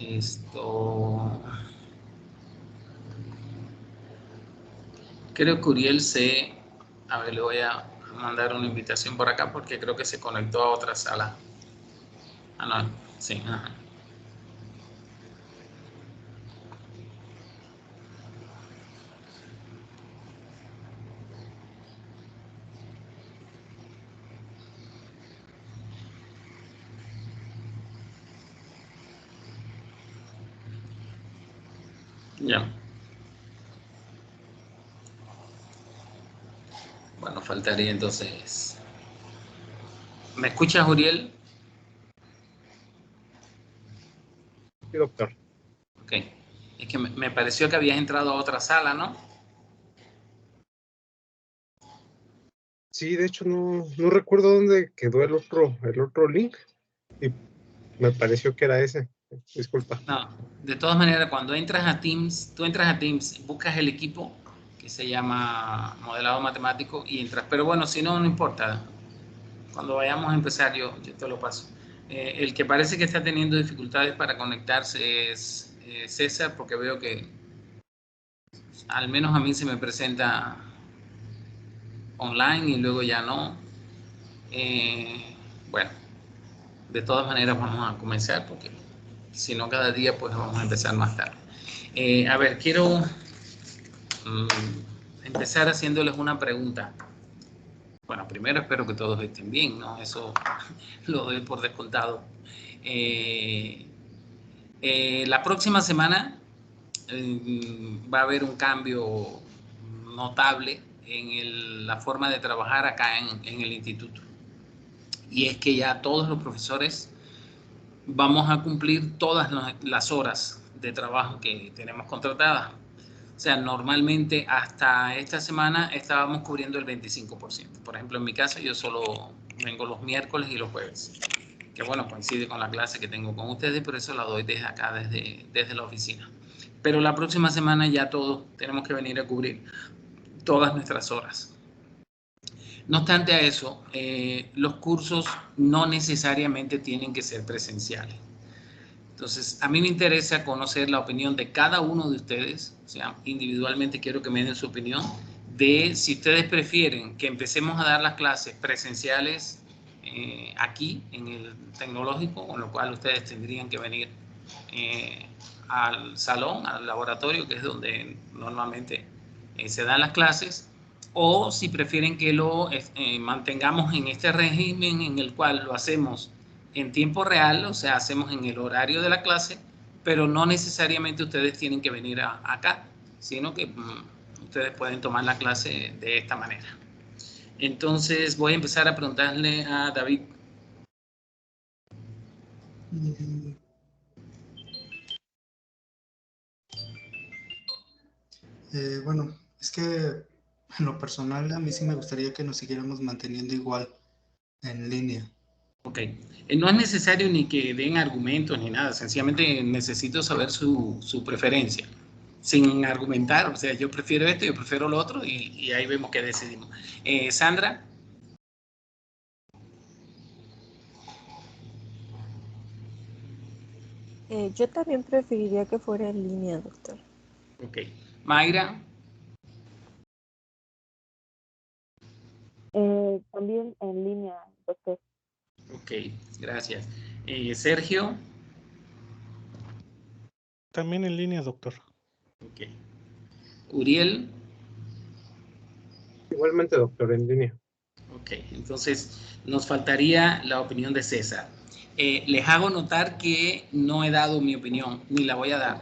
Esto... Creo que Uriel se... A ver, le voy a mandar una invitación por acá porque creo que se conectó a otra sala. Ah, no, sí, ajá. Ya. Bueno, faltaría entonces... ¿Me escuchas, Uriel? Sí, doctor. Ok. Es que me pareció que habías entrado a otra sala, ¿no? Sí, de hecho no recuerdo dónde quedó el otro link y me pareció que era ese. Disculpa. No, de todas maneras, cuando entras a Teams, tú entras a Teams, buscas el equipo que se llama modelado matemático y entras. Pero bueno, si no, no importa. Cuando vayamos a empezar, yo te lo paso. El que parece que está teniendo dificultades para conectarse es César, porque veo que al menos a mí se me presenta online y luego ya no. Bueno, de todas maneras vamos a comenzar porque si no cada día pues vamos a empezar más tarde. A ver, quiero empezar haciéndoles una pregunta. Bueno, primero espero que todos estén bien, ¿no? Eso lo doy por descontado. La próxima semana va a haber un cambio notable en la forma de trabajar acá en el instituto. Y es que ya todos los profesores vamos a cumplir todas las horas de trabajo que tenemos contratadas. O sea, normalmente hasta esta semana estábamos cubriendo el 25%. Por ejemplo, en mi caso yo solo vengo los miércoles y los jueves, que bueno, coincide con la clase que tengo con ustedes, por eso la doy desde acá, desde la oficina. Pero la próxima semana ya todos tenemos que venir a cubrir todas nuestras horas. No obstante a eso, los cursos no necesariamente tienen que ser presenciales. Entonces, a mí me interesa conocer la opinión de cada uno de ustedes, o sea, individualmente quiero que me den su opinión de si ustedes prefieren que empecemos a dar las clases presenciales aquí en el tecnológico, con lo cual ustedes tendrían que venir al salón, al laboratorio, que es donde normalmente se dan las clases, o si prefieren que lo mantengamos en este régimen en el cual lo hacemos en tiempo real, o sea, hacemos en el horario de la clase, pero no necesariamente ustedes tienen que venir acá, sino que ustedes pueden tomar la clase de esta manera. Entonces voy a empezar a preguntarle a David. Bueno, es que en lo personal a mí sí me gustaría que nos siguiéramos manteniendo igual en línea. Ok, no es necesario ni que den argumentos ni nada, sencillamente necesito saber su preferencia, sin argumentar, o sea, yo prefiero esto, yo prefiero lo otro y ahí vemos qué decidimos. Sandra. Yo también preferiría que fuera en línea, doctor. Ok, Mayra. También en línea, doctor. Ok, gracias. Sergio. También en línea, doctor. Ok. Uriel. Igualmente, doctor, en línea. Ok, entonces nos faltaría la opinión de César. Les hago notar que no he dado mi opinión, ni la voy a dar,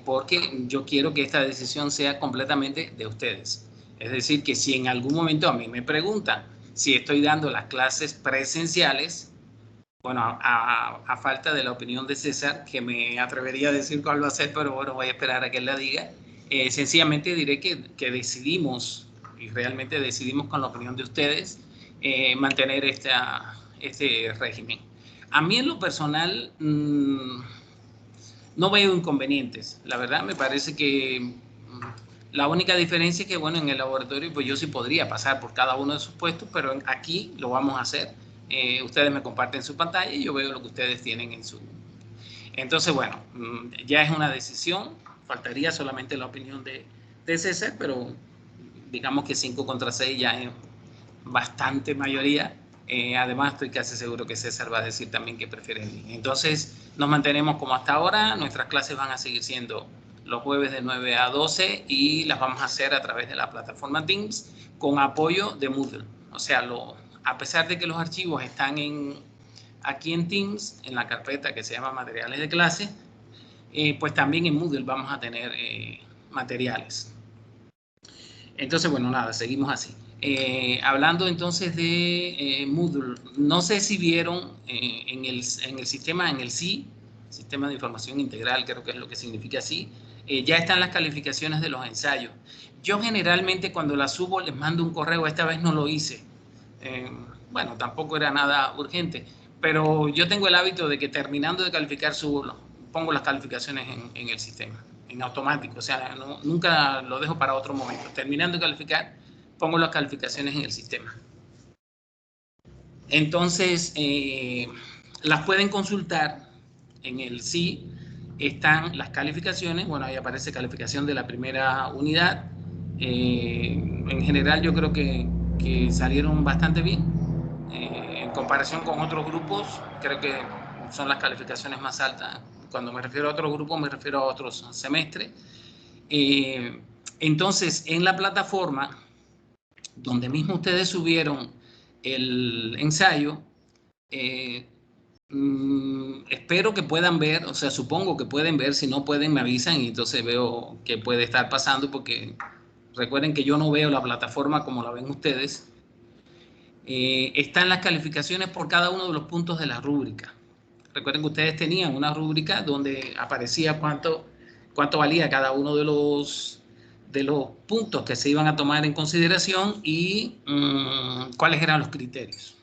porque yo quiero que esta decisión sea completamente de ustedes. Es decir, que si en algún momento a mí me preguntan si estoy dando las clases presenciales, bueno, a falta de la opinión de César, que me atrevería a decir cuál va a ser, pero bueno, voy a esperar a que él la diga. Sencillamente diré que decidimos, y realmente decidimos con la opinión de ustedes, mantener este régimen. A mí en lo personal no veo inconvenientes. La verdad me parece que la única diferencia es que, bueno, en el laboratorio pues yo sí podría pasar por cada uno de sus puestos, pero aquí lo vamos a hacer. Ustedes me comparten su pantalla y yo veo lo que ustedes tienen en su... Entonces, bueno, ya es una decisión, faltaría solamente la opinión de César, pero digamos que 5 contra 6 ya es bastante mayoría. Además, estoy casi seguro que César va a decir también que prefiere en línea. Entonces, nos mantenemos como hasta ahora. Nuestras clases van a seguir siendo los jueves de 9 a 12 y las vamos a hacer a través de la plataforma Teams con apoyo de Moodle. O sea, a pesar de que los archivos están aquí en Teams, en la carpeta que se llama materiales de clase, pues también en Moodle vamos a tener materiales. Entonces, bueno, nada, seguimos así. Hablando entonces de Moodle, no sé si vieron en el sistema, en el SI, Sistema de Información Integral, creo que es lo que significa así, ya están las calificaciones de los ensayos. Yo generalmente cuando las subo les mando un correo, esta vez no lo hice. Bueno, tampoco era nada urgente, pero yo tengo el hábito de que terminando de calificar pongo las calificaciones en el sistema, en automático, o sea, nunca lo dejo para otro momento. Terminando de calificar, pongo las calificaciones en el sistema. Entonces, las pueden consultar en el SI, están las calificaciones, bueno, ahí aparece calificación de la primera unidad. En general yo creo que salieron bastante bien. En comparación con otros grupos, creo que son las calificaciones más altas. Cuando me refiero a otros grupos, me refiero a otros semestres. Entonces, en la plataforma, donde mismo ustedes subieron el ensayo, espero que puedan ver, o sea, supongo que pueden ver, si no pueden me avisan y entonces veo qué puede estar pasando, porque recuerden que yo no veo la plataforma como la ven ustedes. Están las calificaciones por cada uno de los puntos de la rúbrica. Recuerden que ustedes tenían una rúbrica donde aparecía cuánto valía cada uno de los puntos que se iban a tomar en consideración y cuáles eran los criterios.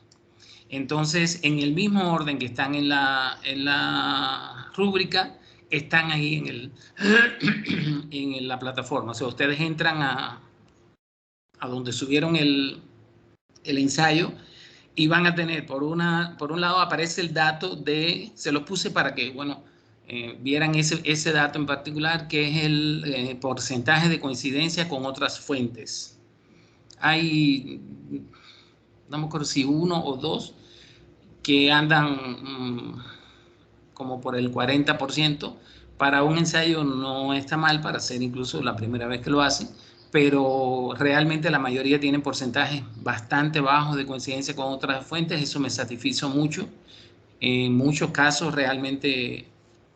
Entonces, en el mismo orden que están en la rúbrica, están ahí en la plataforma. O sea, ustedes entran a donde subieron el ensayo y van a tener, por un lado aparece el dato se los puse para que, bueno, vieran ese dato en particular, que es el porcentaje de coincidencia con otras fuentes. Hay, no me acuerdo si 1 o 2, que andan como por el 40%. Para un ensayo no está mal, para ser incluso la primera vez que lo hacen, pero realmente la mayoría tienen porcentajes bastante bajos de coincidencia con otras fuentes. Eso me satisfizo mucho. En muchos casos realmente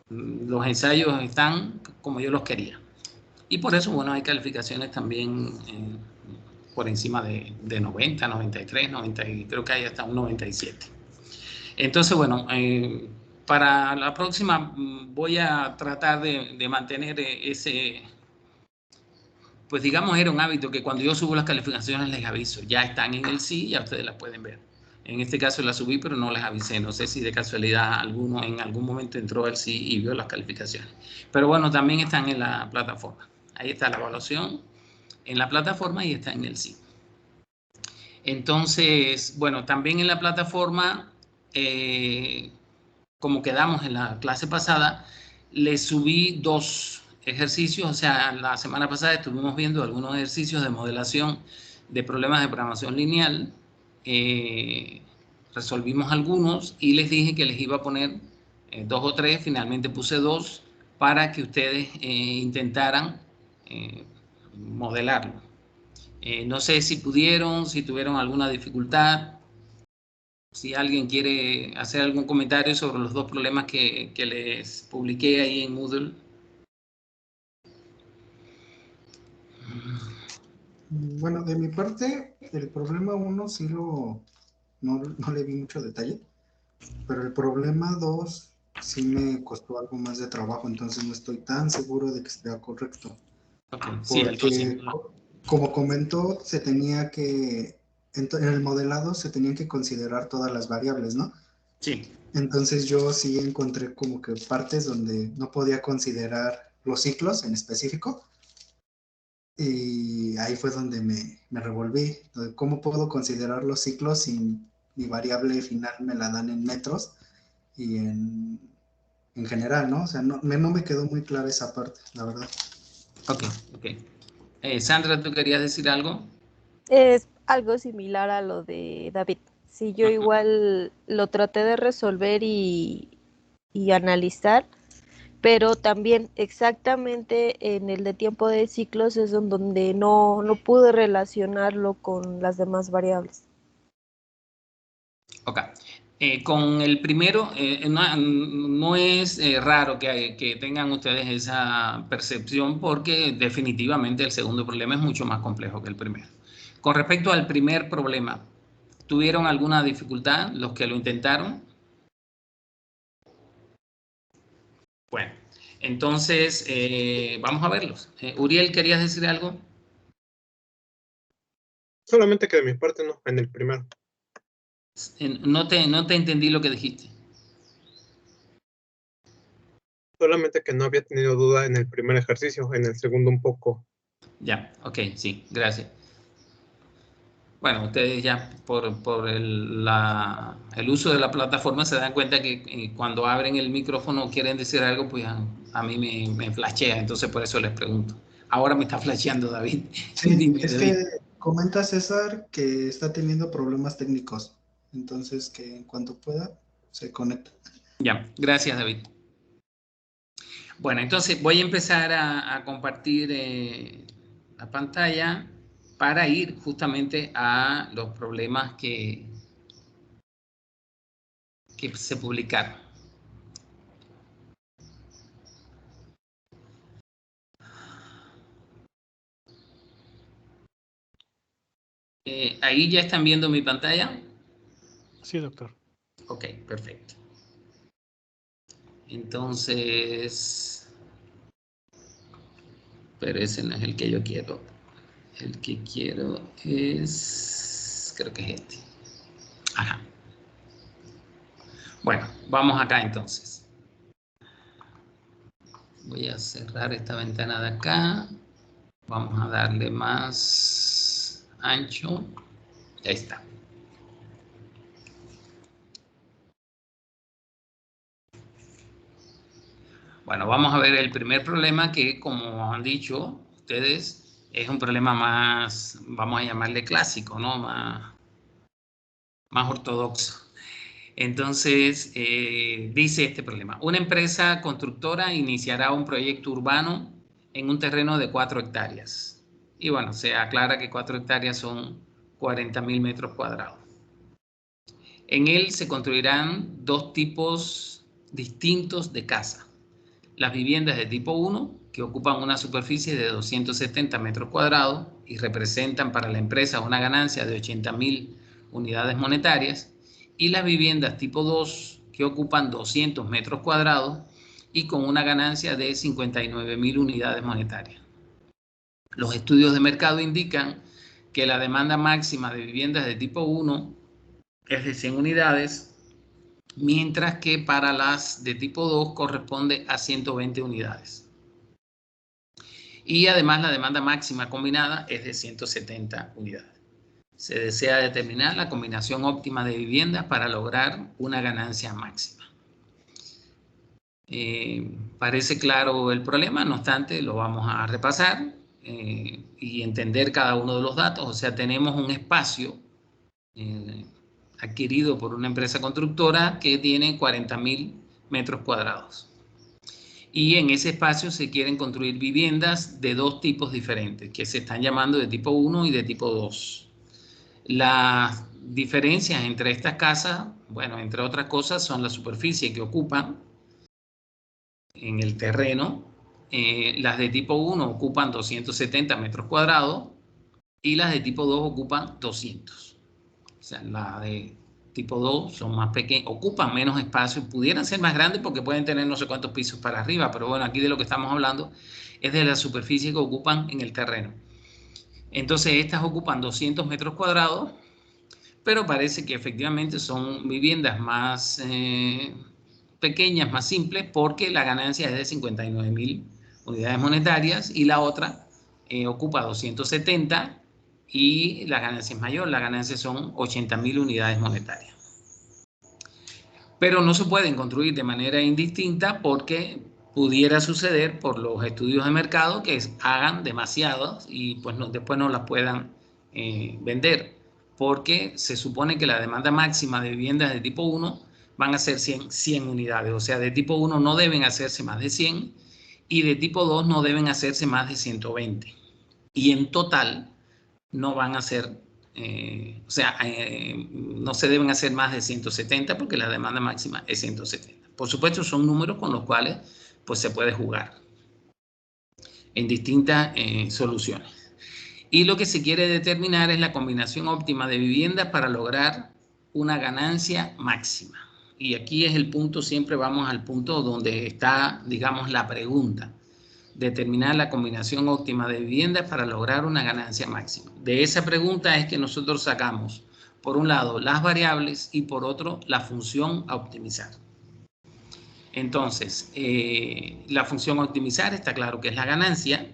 los ensayos están como yo los quería. Y por eso, bueno, hay calificaciones también por encima de 90, 93, 90, y creo que hay hasta un 97. Entonces, bueno, para la próxima voy a tratar de mantener ese, pues digamos, era un hábito que cuando yo subo las calificaciones les aviso. Ya están en el SI, ya ustedes las pueden ver. En este caso las subí, pero no les avisé. No sé si de casualidad alguno en algún momento entró al SI y vio las calificaciones. Pero bueno, también están en la plataforma. Ahí está la evaluación en la plataforma y está en el SI. Entonces, bueno, también en la plataforma, como quedamos en la clase pasada, les subí 2 ejercicios. O sea, la semana pasada estuvimos viendo algunos ejercicios de modelación de problemas de programación lineal. Resolvimos algunos y les dije que les iba a poner 2 o 3. Finalmente puse 2 para que ustedes intentaran modelarlo. No sé si pudieron, si tuvieron alguna dificultad. Si alguien quiere hacer algún comentario sobre los 2 problemas que les publiqué ahí en Moodle. Bueno, de mi parte, el problema 1 sí no le vi mucho detalle, pero el problema 2 sí me costó algo más de trabajo, entonces no estoy tan seguro de que sea correcto. Okay. Sí, porque, como comentó, se tenía que, en el modelado se tenían que considerar todas las variables, ¿no? Sí. Entonces yo sí encontré como que partes donde no podía considerar los ciclos en específico. Y ahí fue donde me revolví. ¿Cómo puedo considerar los ciclos si mi variable final me la dan en metros y en en general, ¿no? O sea, no me quedó muy clara esa parte, la verdad. Ok. Sandra, ¿tú querías decir algo? Es algo similar a lo de David. Sí, yo igual lo traté de resolver y analizar, pero también exactamente en el de tiempo de ciclos es donde no pude relacionarlo con las demás variables. Ok. Con el primero, no es raro que tengan ustedes esa percepción porque definitivamente el segundo problema es mucho más complejo que el primero. Con respecto al primer problema, ¿tuvieron alguna dificultad los que lo intentaron? Bueno, entonces vamos a verlos. Uriel, ¿querías decir algo? Solamente que de mi parte no, en el primero. No te entendí lo que dijiste. Solamente que no había tenido duda en el primer ejercicio, en el segundo un poco. Ya, ok, sí, gracias. Bueno, ustedes ya por el uso de la plataforma se dan cuenta que cuando abren el micrófono o quieren decir algo, pues a mí me flashea, entonces por eso les pregunto. Ahora me está flasheando David. Sí, Dime, es David. que comenta César que está teniendo problemas técnicos, entonces que en cuanto pueda se conecta. Ya, gracias David. Bueno, entonces voy a empezar a compartir la pantalla para ir justamente a los problemas que se publicaron. Ahí ya están viendo mi pantalla. Sí, doctor. Ok, perfecto. Entonces, pero ese no es el que yo quiero. El que quiero es, creo que es este. Ajá. Bueno, vamos acá entonces. Voy a cerrar esta ventana de acá. Vamos a darle más ancho. Ahí está. Bueno, vamos a ver el primer problema que, como han dicho ustedes, es un problema más, vamos a llamarle clásico, ¿no? Más ortodoxo. Entonces, dice este problema. Una empresa constructora iniciará un proyecto urbano en un terreno de 4 hectáreas. Y bueno, se aclara que 4 hectáreas son 40.000 metros cuadrados. En él se construirán dos tipos distintos de casa. Las viviendas de tipo 1, que ocupan una superficie de 270 metros cuadrados y representan para la empresa una ganancia de 80.000 unidades monetarias, y las viviendas tipo 2, que ocupan 200 metros cuadrados y con una ganancia de 59.000 unidades monetarias. Los estudios de mercado indican que la demanda máxima de viviendas de tipo 1 es de 100 unidades, mientras que para las de tipo 2 corresponde a 120 unidades. Y además la demanda máxima combinada es de 170 unidades. Se desea determinar la combinación óptima de viviendas para lograr una ganancia máxima. Parece claro el problema, no obstante lo vamos a repasar y entender cada uno de los datos. O sea, tenemos un espacio adquirido por una empresa constructora que tiene 40.000 metros cuadrados. Y en ese espacio se quieren construir viviendas de dos tipos diferentes, que se están llamando de tipo 1 y de tipo 2. Las diferencias entre estas casas, bueno, entre otras cosas, son la superficie que ocupan en el terreno. Las de tipo 1 ocupan 270 metros cuadrados y las de tipo 2 ocupan 200. O sea, las de tipo 2 son más pequeñas, ocupan menos espacio, pudieran ser más grandes porque pueden tener no sé cuántos pisos para arriba, pero bueno, aquí de lo que estamos hablando es de la superficie que ocupan en el terreno. Entonces, estas ocupan 200 metros cuadrados, pero parece que efectivamente son viviendas más pequeñas, más simples, porque la ganancia es de 59.000 unidades monetarias y la otra ocupa 270 y la ganancia es mayor, la ganancia son 80.000 unidades monetarias. pero no se pueden construir de manera indistinta porque pudiera suceder por los estudios de mercado que hagan demasiados y pues después no las puedan vender, porque se supone que la demanda máxima de viviendas de tipo 1 van a ser 100 unidades, o sea, de tipo 1 no deben hacerse más de 100 y de tipo 2 no deben hacerse más de 120. Y en total no van a ser, no se deben hacer más de 170 porque la demanda máxima es 170. Por supuesto, son números con los cuales pues, se puede jugar en distintas soluciones. Y lo que se quiere determinar es la combinación óptima de viviendas para lograr una ganancia máxima. Y aquí es el punto, siempre vamos al punto donde está, digamos, la pregunta. Determinar la combinación óptima de viviendas para lograr una ganancia máxima. De esa pregunta es que nosotros sacamos, por un lado, las variables y por otro, la función a optimizar. Entonces, la función a optimizar está claro que es la ganancia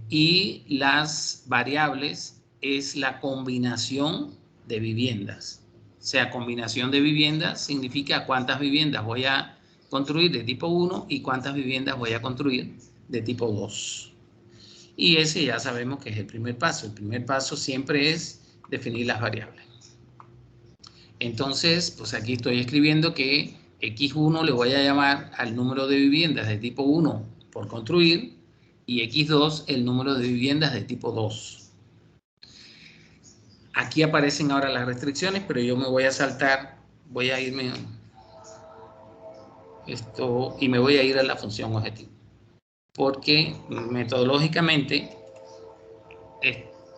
y las variables es la combinación de viviendas. O sea, combinación de viviendas significa cuántas viviendas voy a construir de tipo 1 y cuántas viviendas voy a construir de tipo 2. Y ese ya sabemos que es el primer paso. El primer paso siempre es definir las variables. Entonces, pues aquí estoy escribiendo que X1 le voy a llamar al número de viviendas de tipo 1 por construir y X2 el número de viviendas de tipo 2. Aquí aparecen ahora las restricciones, pero yo me voy a saltar, voy a irme esto y me voy a ir a la función objetivo. Porque metodológicamente es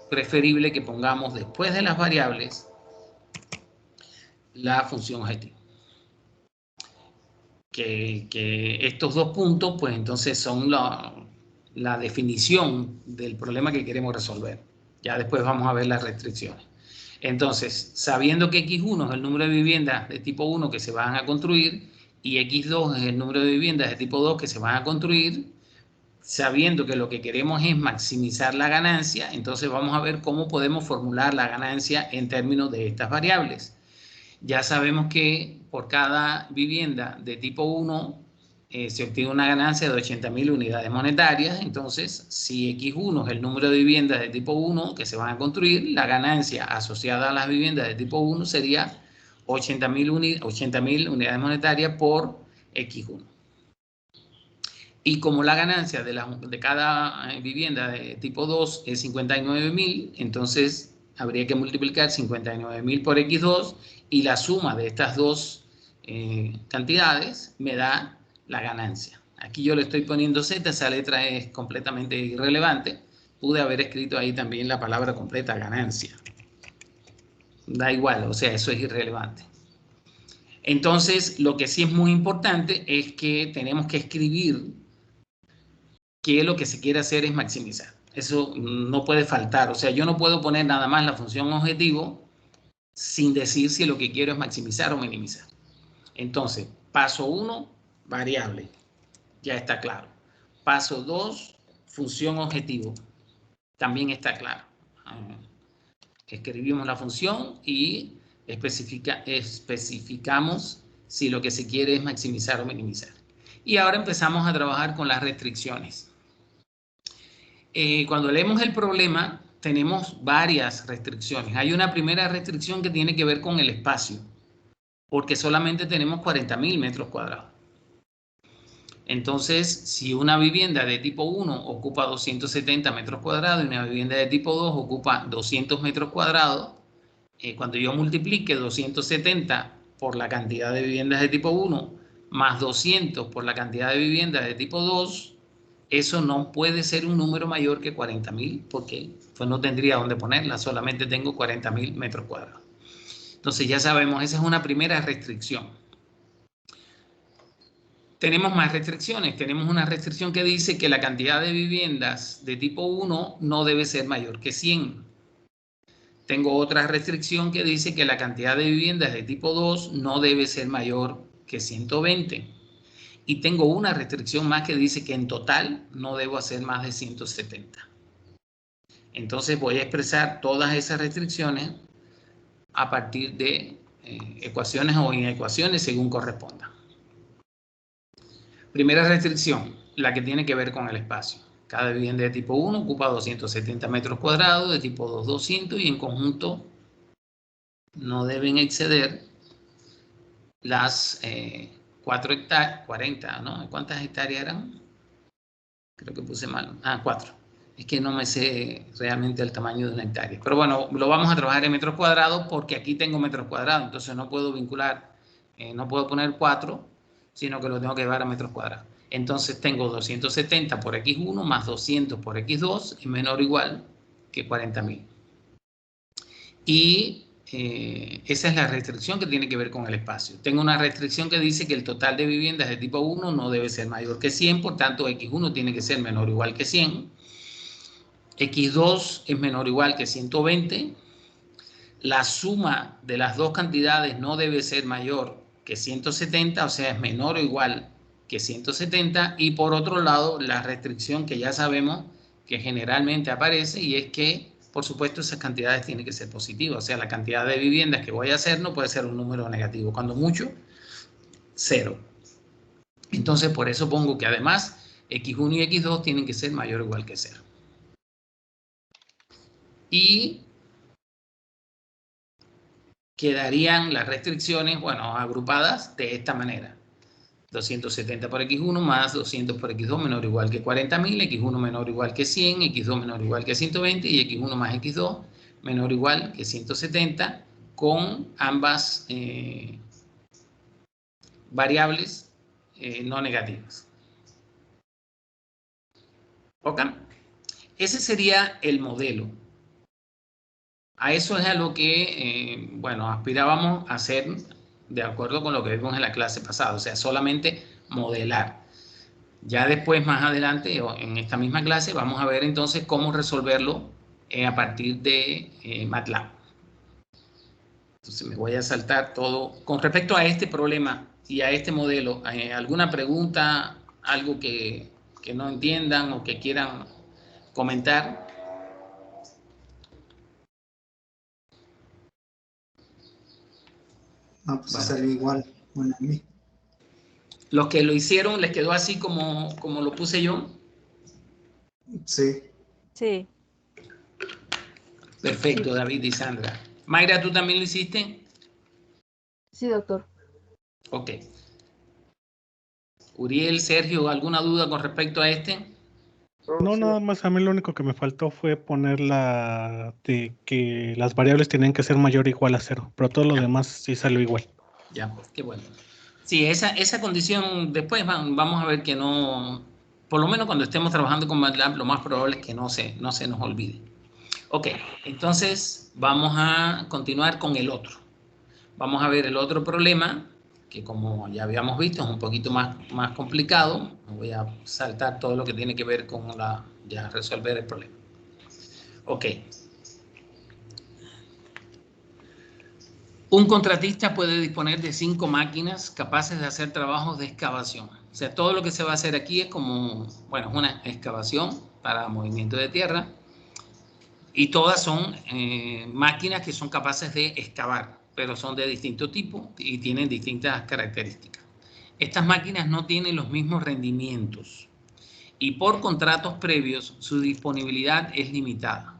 preferible que pongamos después de las variables la función objetivo. Que estos dos puntos, pues entonces son la definición del problema que queremos resolver. Ya después vamos a ver las restricciones. Entonces, sabiendo que X1 es el número de viviendas de tipo 1 que se van a construir y X2 es el número de viviendas de tipo 2 que se van a construir, sabiendo que lo que queremos es maximizar la ganancia, entonces vamos a ver cómo podemos formular la ganancia en términos de estas variables. Ya sabemos que por cada vivienda de tipo 1 se obtiene una ganancia de 80.000 unidades monetarias. Entonces, si X1 es el número de viviendas de tipo 1 que se van a construir, la ganancia asociada a las viviendas de tipo 1 sería 80.000 unidades monetarias por X1. Y como la ganancia de cada vivienda de tipo 2 es 59.000, entonces habría que multiplicar 59.000 por X2 y la suma de estas dos cantidades me da la ganancia. Aquí yo le estoy poniendo Z, esa letra es completamente irrelevante. Pude haber escrito ahí también la palabra completa, ganancia. Da igual, o sea, eso es irrelevante. Entonces, lo que sí es muy importante es que tenemos que escribir que lo que se quiere hacer es maximizar. Eso no puede faltar. O sea, yo no puedo poner nada más la función objetivo sin decir si lo que quiero es maximizar o minimizar. Entonces, paso 1, variable. Ya está claro. Paso 2, función objetivo. También está claro. Escribimos la función y especificamos si lo que se quiere es maximizar o minimizar. Y ahora empezamos a trabajar con las restricciones. Cuando leemos el problema, tenemos varias restricciones. Hay una primera restricción que tiene que ver con el espacio, porque solamente tenemos 40.000 metros cuadrados. Entonces, si una vivienda de tipo 1 ocupa 270 metros cuadrados y una vivienda de tipo 2 ocupa 200 metros cuadrados, cuando yo multiplique 270 por la cantidad de viviendas de tipo 1 más 200 por la cantidad de viviendas de tipo 2, eso no puede ser un número mayor que 40.000 porque pues no tendría dónde ponerla, solamente tengo 40.000 metros cuadrados. Entonces ya sabemos, esa es una primera restricción. Tenemos más restricciones. Tenemos una restricción que dice que la cantidad de viviendas de tipo 1 no debe ser mayor que 100. Tengo otra restricción que dice que la cantidad de viviendas de tipo 2 no debe ser mayor que 120. Y tengo una restricción más que dice que en total no debo hacer más de 170. Entonces voy a expresar todas esas restricciones a partir de ecuaciones o inecuaciones según corresponda. Primera restricción, la que tiene que ver con el espacio. Cada vivienda de tipo 1 ocupa 270 metros cuadrados, de tipo 2, 200, y en conjunto no deben exceder las 4 hectáreas, 40, ¿no? ¿Cuántas hectáreas eran? Creo que puse mal. 4. Es que no me sé realmente el tamaño de una hectárea. Pero bueno, lo vamos a trabajar en metros cuadrados porque aquí tengo metros cuadrados. Entonces no puedo vincular, no puedo poner 4, sino que lo tengo que llevar a metros cuadrados. Entonces tengo 270 por X1 más 200 por X2 es menor o igual que 40.000. Y esa es la restricción que tiene que ver con el espacio. Tengo una restricción que dice que el total de viviendas de tipo 1 no debe ser mayor que 100, por tanto X1 tiene que ser menor o igual que 100. X2 es menor o igual que 120. La suma de las dos cantidades no debe ser mayor que 170, o sea, es menor o igual que 170. Y por otro lado, la restricción que ya sabemos que generalmente aparece, y es que, por supuesto, esas cantidades tienen que ser positivas. O sea, la cantidad de viviendas que voy a hacer no puede ser un número negativo, cuando mucho, 0. Entonces, por eso pongo que además X1 y X2 tienen que ser mayor o igual que 0. Y quedarían las restricciones, bueno, agrupadas de esta manera. 270 por X1 más 200 por X2 menor o igual que 40.000, X1 menor o igual que 100, X2 menor o igual que 120 y X1 más X2 menor o igual que 170 con ambas variables no negativas. ¿Ok? Ese sería el modelo. A eso es a lo que, bueno, aspirábamos a hacer de acuerdo con lo que vimos en la clase pasada, o sea, solamente modelar. Ya después, más adelante, en esta misma clase, vamos a ver entonces cómo resolverlo a partir de MATLAB. Entonces me voy a saltar todo. Con respecto a este problema y a este modelo, ¿alguna pregunta, algo que no entiendan o que quieran comentar? No, pues Bueno. salió igual. Bueno, a mí. Los que lo hicieron, ¿les quedó así como lo puse yo? Sí. Sí. Perfecto, Sí. David y Sandra. Mayra, ¿tú también lo hiciste? Sí, doctor. Ok. Uriel, Sergio, ¿alguna duda con respecto a este? No, nada más a mí lo único que me faltó fue poner la de que las variables tenían que ser mayor o igual a 0, pero todo lo demás sí salió igual. Ya, qué bueno. Sí, esa condición después vamos a ver que no, por lo menos cuando estemos trabajando con MATLAB, lo más probable es que no se nos olvide. Ok, entonces vamos a continuar con el otro. Vamos a ver el otro problema, que como ya habíamos visto es un poquito más complicado. Voy a saltar todo lo que tiene que ver con ya resolver el problema. Ok. Un contratista puede disponer de 5 máquinas capaces de hacer trabajos de excavación. O sea, todo lo que se va a hacer aquí es como, bueno, es una excavación para movimiento de tierra. Y todas son máquinas que son capaces de excavar, pero son de distinto tipo y tienen distintas características. Estas máquinas no tienen los mismos rendimientos y por contratos previos su disponibilidad es limitada.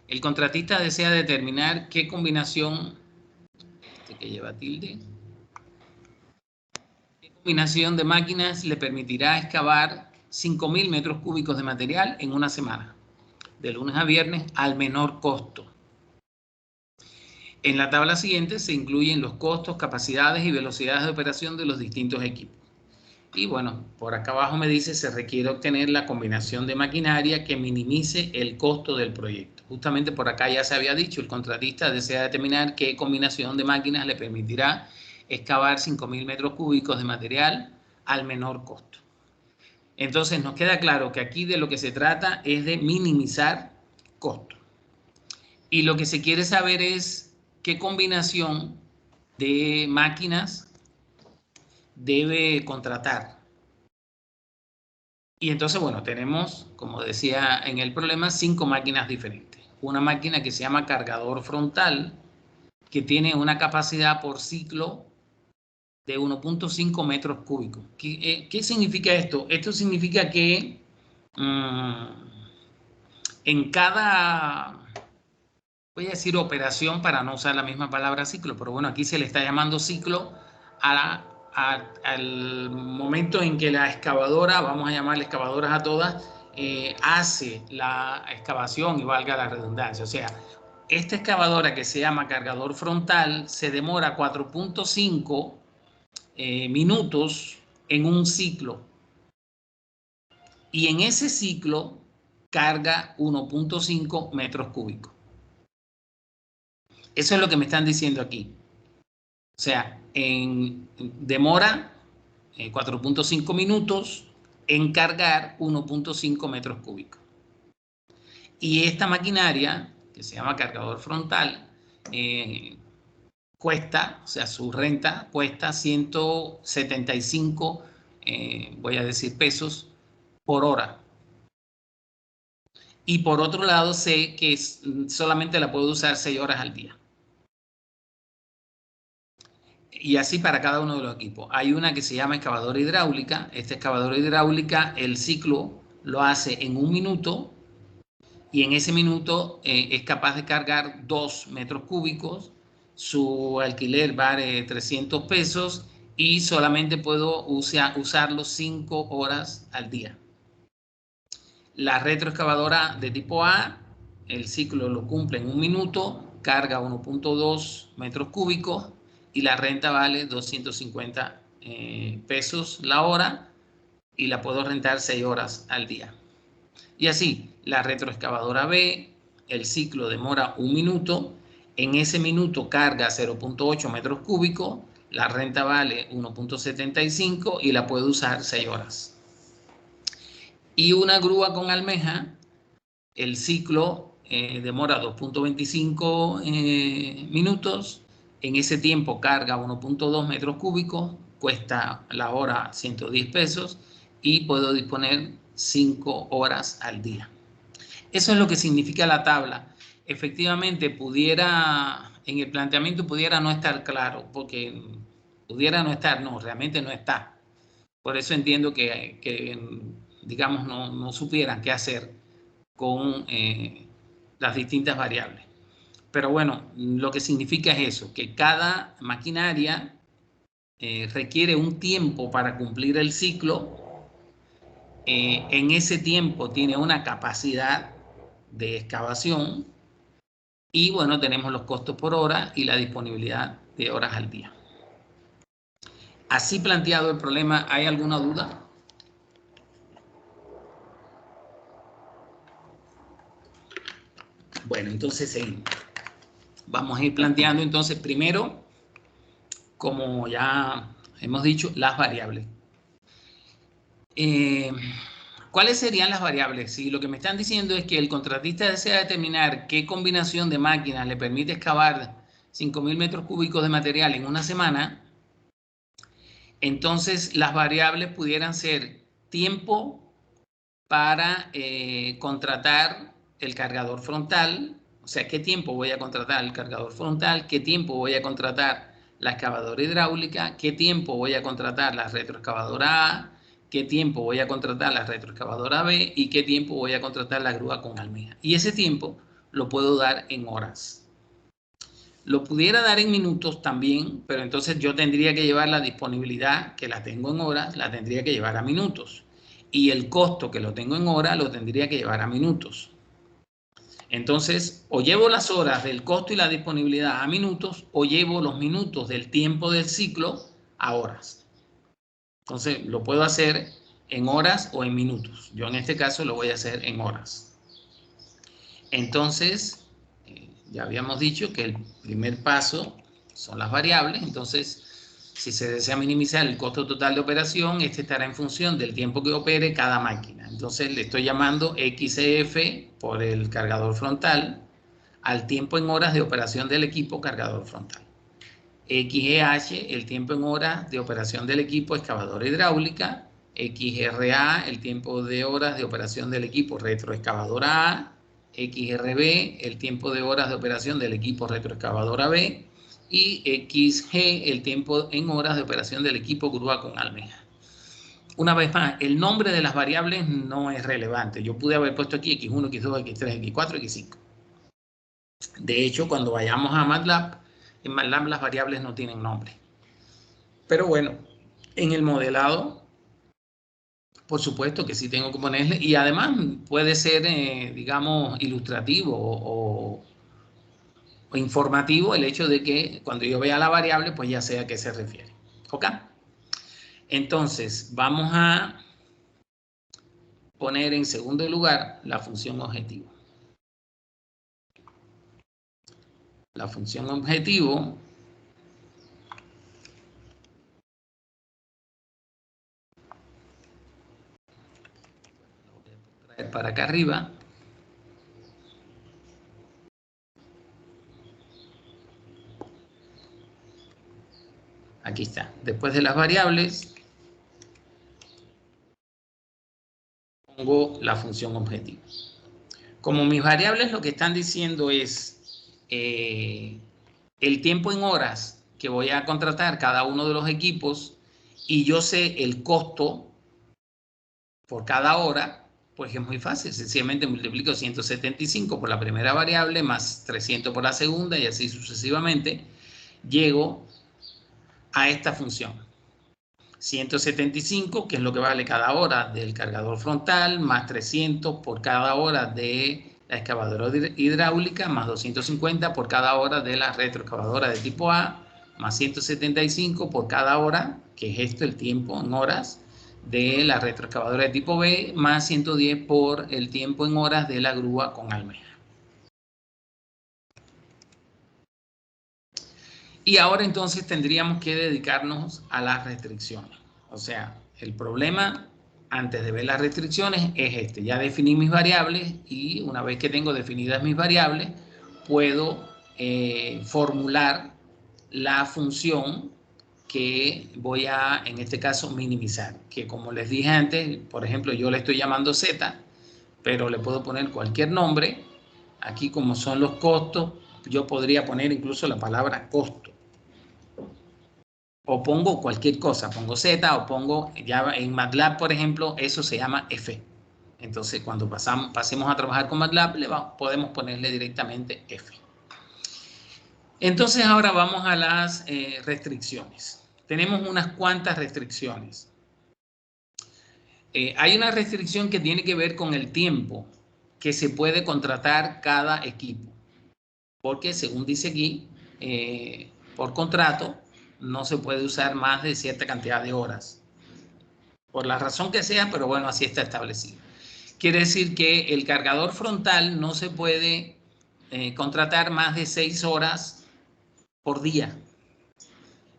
El contratista desea determinar qué combinación, que lleva tilde, qué combinación de máquinas le permitirá excavar 5.000 metros cúbicos de material en una semana, de lunes a viernes, al menor costo. En la tabla siguiente se incluyen los costos, capacidades y velocidades de operación de los distintos equipos. Y bueno, por acá abajo me dice se requiere obtener la combinación de maquinaria que minimice el costo del proyecto. Justamente por acá ya se había dicho, el contratista desea determinar qué combinación de máquinas le permitirá excavar 5.000 metros cúbicos de material al menor costo. Entonces nos queda claro que aquí de lo que se trata es de minimizar costo. Y lo que se quiere saber es qué combinación de máquinas debe contratar. Y entonces, bueno, tenemos, como decía en el problema, 5 máquinas diferentes. Una máquina que se llama cargador frontal, que tiene una capacidad por ciclo de 1.5 metros cúbicos. ¿Qué significa esto? Esto significa que en cada, voy a decir operación para no usar la misma palabra ciclo, pero bueno, aquí se le está llamando ciclo al momento en que la excavadora, vamos a llamarle excavadoras a todas, hace la excavación, y valga la redundancia. O sea, esta excavadora que se llama cargador frontal se demora 4.5 minutos en un ciclo, y en ese ciclo carga 1.5 metros cúbicos. Eso es lo que me están diciendo aquí. O sea, demora 4.5 minutos en cargar 1.5 metros cúbicos. Y esta maquinaria, que se llama cargador frontal, cuesta, o sea, su renta cuesta 175, voy a decir pesos, por hora. Y por otro lado, sé que solamente la puedo usar 6 horas al día. Y así para cada uno de los equipos. Hay una que se llama excavadora hidráulica. Esta excavadora hidráulica, el ciclo lo hace en 1 minuto, y en ese minuto es capaz de cargar 2 metros cúbicos. Su alquiler vale 300 pesos y solamente puedo usarlo 5 horas al día. La retroexcavadora de tipo A, el ciclo lo cumple en 1 minuto, carga 1.2 metros cúbicos y la renta vale 250 pesos la hora, y la puedo rentar 6 horas al día. Y así, la retroexcavadora B, el ciclo demora 1 minuto, en ese minuto carga 0.8 metros cúbicos, la renta vale 1.75 y la puedo usar 6 horas. Y una grúa con almeja, el ciclo demora 2.25 minutos, en ese tiempo carga 1.2 metros cúbicos, cuesta la hora 110 pesos y puedo disponer 5 horas al día. Eso es lo que significa la tabla. Efectivamente, en el planteamiento pudiera no estar claro, porque pudiera no estar, no, realmente no está. Por eso entiendo que digamos, no supieran qué hacer con las distintas variables. Pero bueno, lo que significa es eso, que cada maquinaria requiere un tiempo para cumplir el ciclo. En ese tiempo tiene una capacidad de excavación, y bueno, tenemos los costos por hora y la disponibilidad de horas al día. Así planteado el problema, ¿hay alguna duda? Bueno, entonces seguimos. Vamos a ir planteando entonces primero, como ya hemos dicho, las variables. ¿Cuáles serían las variables? Si lo que me están diciendo es que el contratista desea determinar qué combinación de máquinas le permite excavar 5.000 metros cúbicos de material en una semana, entonces las variables pudieran ser tiempo para contratar el cargador frontal, o sea, qué tiempo voy a contratar el cargador frontal, qué tiempo voy a contratar la excavadora hidráulica, qué tiempo voy a contratar la retroexcavadora A, qué tiempo voy a contratar la retroexcavadora B y qué tiempo voy a contratar la grúa con almeja. Y ese tiempo lo puedo dar en horas. Lo pudiera dar en minutos también, pero entonces yo tendría que llevar la disponibilidad, que la tengo en horas, la tendría que llevar a minutos. Y el costo, que lo tengo en horas, lo tendría que llevar a minutos. Entonces, o llevo las horas del costo y la disponibilidad a minutos, o llevo los minutos del tiempo del ciclo a horas. Entonces, lo puedo hacer en horas o en minutos. Yo en este caso lo voy a hacer en horas. Entonces, ya habíamos dicho que el primer paso son las variables. Entonces, si se desea minimizar el costo total de operación, este estará en función del tiempo que opere cada máquina. Entonces, le estoy llamando XF por el cargador frontal al tiempo en horas de operación del equipo cargador frontal. XGH, el tiempo en horas de operación del equipo excavadora hidráulica. XRA, el tiempo de horas de operación del equipo retroexcavadora A. XRB, el tiempo de horas de operación del equipo retroexcavadora B. y XG, el tiempo en horas de operación del equipo grúa con almeja. Una vez más, el nombre de las variables no es relevante. Yo pude haber puesto aquí X1, X2, X3, X4, X5. De hecho, cuando vayamos a MATLAB, en MATLAB las variables no tienen nombre. Pero bueno, en el modelado, por supuesto que sí tengo que ponerle, y además puede ser, digamos, ilustrativo o informativo el hecho de que cuando yo vea la variable, pues ya sé a qué se refiere. ¿Ok? Entonces, vamos a poner en segundo lugar la función objetivo. La función objetivo para acá arriba. Aquí está. Después de las variables, pongo la función objetivo. Como mis variables lo que están diciendo es el tiempo en horas que voy a contratar cada uno de los equipos y yo sé el costo por cada hora, pues es muy fácil. Sencillamente multiplico 175 por la primera variable más 300 por la segunda y así sucesivamente. Llego a esta función. 175, que es lo que vale cada hora del cargador frontal, más 300 por cada hora de la excavadora hidráulica, más 250 por cada hora de la retroexcavadora de tipo A, más 175 por cada hora, que es esto, el tiempo en horas, de la retroexcavadora de tipo B, más 110 por el tiempo en horas de la grúa con almeja. Y ahora entonces tendríamos que dedicarnos a las restricciones. O sea, el problema antes de ver las restricciones es este. Ya definí mis variables y una vez que tengo definidas mis variables, puedo formular la función que voy a, en este caso, minimizar. Que como les dije antes, por ejemplo, yo le estoy llamando Z, pero le puedo poner cualquier nombre. Aquí, como son los costos, yo podría poner incluso la palabra costo. O pongo cualquier cosa, pongo Z o pongo, ya en MATLAB, por ejemplo, eso se llama F. Entonces, cuando pasemos a trabajar con MATLAB, podemos ponerle directamente F. Entonces, ahora vamos a las restricciones. Tenemos unas cuantas restricciones. Hay una restricción que tiene que ver con el tiempo que se puede contratar cada equipo. Porque, según dice aquí, por contrato, no se puede usar más de cierta cantidad de horas. Por la razón que sea, pero bueno, así está establecido. Quiere decir que el cargador frontal no se puede contratar más de 6 horas por día.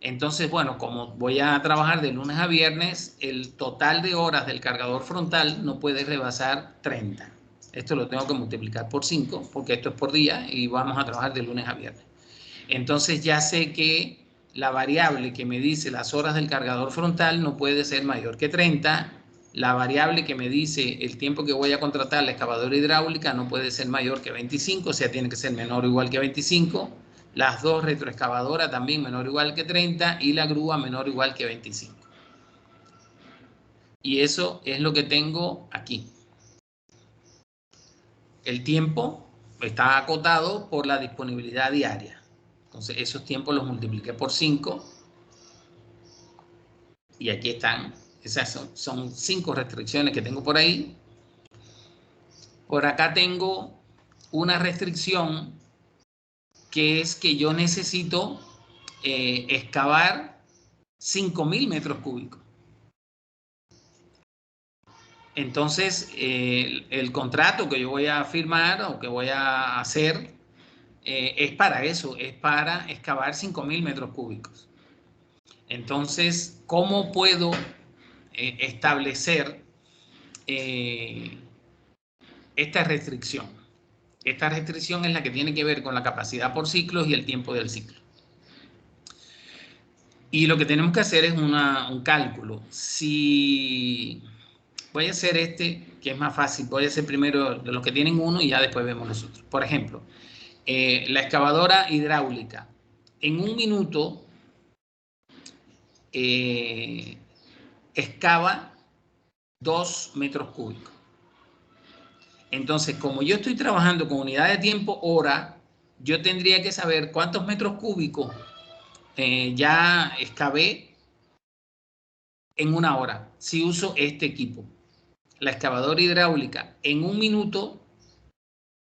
Entonces, bueno, como voy a trabajar de lunes a viernes, el total de horas del cargador frontal no puede rebasar 30. Esto lo tengo que multiplicar por 5, porque esto es por día y vamos a trabajar de lunes a viernes. Entonces ya sé que la variable que me dice las horas del cargador frontal no puede ser mayor que 30. La variable que me dice el tiempo que voy a contratar la excavadora hidráulica no puede ser mayor que 25, o sea, tiene que ser menor o igual que 25. Las dos retroexcavadoras también menor o igual que 30 y la grúa menor o igual que 25. Y eso es lo que tengo aquí. El tiempo está acotado por la disponibilidad diaria. Entonces, esos tiempos los multipliqué por 5. Y aquí están. Esas son 5 restricciones que tengo por ahí. Por acá tengo una restricción que es que yo necesito excavar 5.000 metros cúbicos. Entonces, el contrato que yo voy a firmar o que voy a hacer es para eso, es para excavar 5.000 metros cúbicos. Entonces, ¿cómo puedo establecer esta restricción? Esta restricción es la que tiene que ver con la capacidad por ciclos y el tiempo del ciclo. Y lo que tenemos que hacer es un cálculo. Si voy a hacer este, que es más fácil, voy a hacer primero de los que tienen uno y ya después vemos los otros. Por ejemplo, la excavadora hidráulica en un minuto excava 2 metros cúbicos. Entonces, como yo estoy trabajando con unidad de tiempo hora, yo tendría que saber cuántos metros cúbicos ya excavé en una hora, si uso este equipo. La excavadora hidráulica en un minuto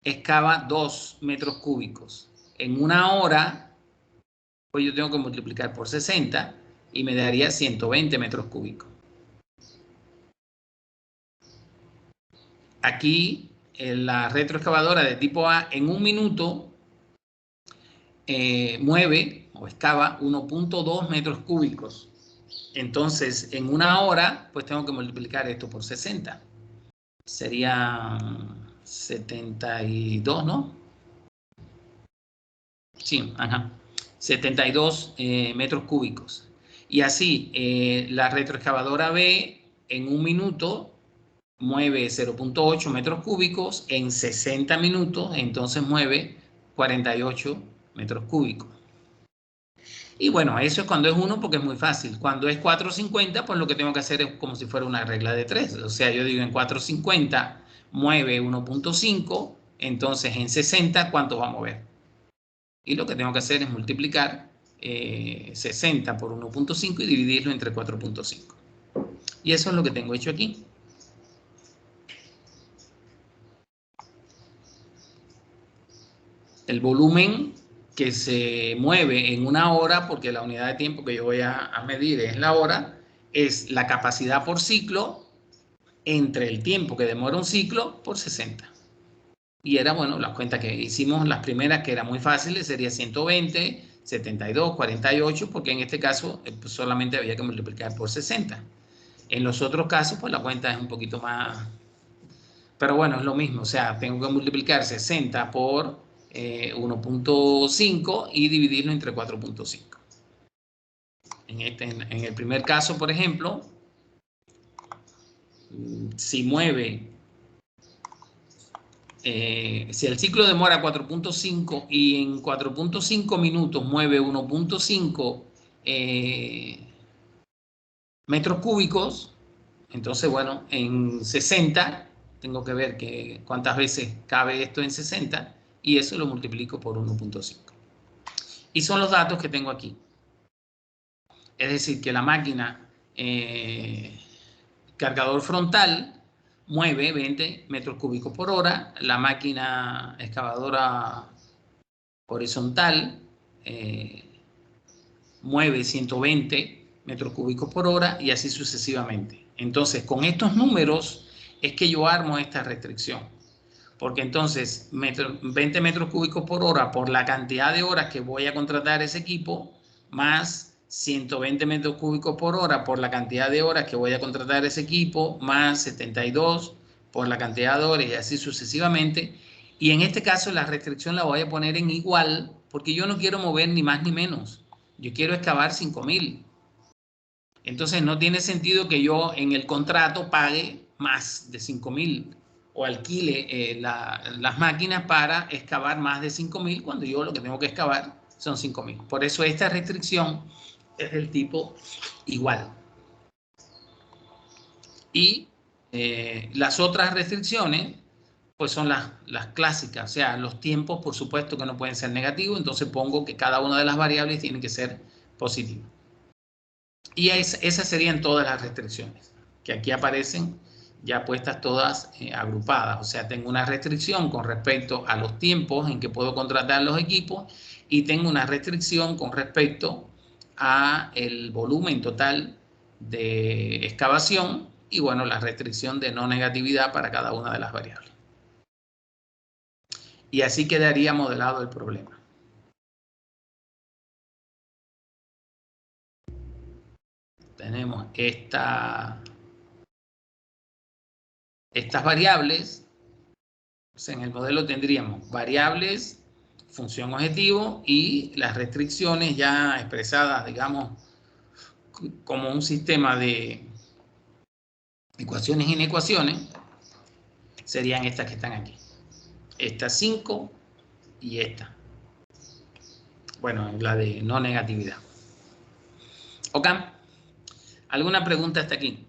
excava 2 metros cúbicos. En una hora, pues yo tengo que multiplicar por 60 y me daría 120 metros cúbicos. Aquí, la retroexcavadora de tipo A en un minuto mueve o excava 1.2 metros cúbicos. Entonces, en una hora, pues tengo que multiplicar esto por 60. Sería 72, ¿no? Sí, ajá. 72 metros cúbicos. Y así, la retroexcavadora B en un minuto mueve 0.8 metros cúbicos, en 60 minutos, entonces mueve 48 metros cúbicos. Y bueno, eso es cuando es 1 porque es muy fácil. Cuando es 450, pues lo que tengo que hacer es como si fuera una regla de 3. O sea, yo digo en 450 mueve 1.5, entonces en 60, ¿cuánto va a mover? Y lo que tengo que hacer es multiplicar 60 por 1.5 y dividirlo entre 4.5. Y eso es lo que tengo hecho aquí. El volumen que se mueve en una hora, porque la unidad de tiempo que yo voy a medir es la hora, es la capacidad por ciclo entre el tiempo que demora un ciclo por 60. Y era, bueno, las cuentas que hicimos, las primeras que eran muy fáciles, sería 120, 72, 48, porque en este caso pues solamente había que multiplicar por 60. En los otros casos, pues la cuenta es un poquito más... Pero bueno, es lo mismo, o sea, tengo que multiplicar 60 por 1.5 y dividirlo entre 4.5. En el primer caso, por ejemplo, si mueve, si el ciclo demora 4.5 y en 4.5 minutos mueve 1.5 metros cúbicos, entonces, bueno, en 60 tengo que ver cuántas veces cabe esto en 60 y eso lo multiplico por 1.5. Y son los datos que tengo aquí. Es decir, que la máquina cargador frontal mueve 20 metros cúbicos por hora, la máquina excavadora horizontal mueve 120 metros cúbicos por hora y así sucesivamente. Entonces, con estos números es que yo armo esta restricción. Porque entonces 20 metros cúbicos por hora por la cantidad de horas que voy a contratar ese equipo, más 120 metros cúbicos por hora por la cantidad de horas que voy a contratar ese equipo, más 72 por la cantidad de horas y así sucesivamente. Y en este caso la restricción la voy a poner en igual porque yo no quiero mover ni más ni menos. Yo quiero excavar 5.000. Entonces no tiene sentido que yo en el contrato pague más de 5.000 o alquile las máquinas para excavar más de 5.000 cuando yo lo que tengo que excavar son 5.000. Por eso esta restricción es del tipo igual. Y las otras restricciones pues son las clásicas, o sea, los tiempos por supuesto que no pueden ser negativos, entonces pongo que cada una de las variables tiene que ser positiva. Y esas serían todas las restricciones, que aquí aparecen ya puestas todas agrupadas. O sea, tengo una restricción con respecto a los tiempos en que puedo contratar los equipos y tengo una restricción con respecto a el volumen total de excavación y, bueno, la restricción de no negatividad para cada una de las variables. Y así quedaría modelado el problema. Tenemos estas variables. En el modelo tendríamos variables, función objetivo y las restricciones ya expresadas, digamos, como un sistema de ecuaciones e inecuaciones, serían estas que están aquí. Estas 5 y esta. Bueno, la de no negatividad. ¿Ok? ¿Alguna pregunta hasta aquí?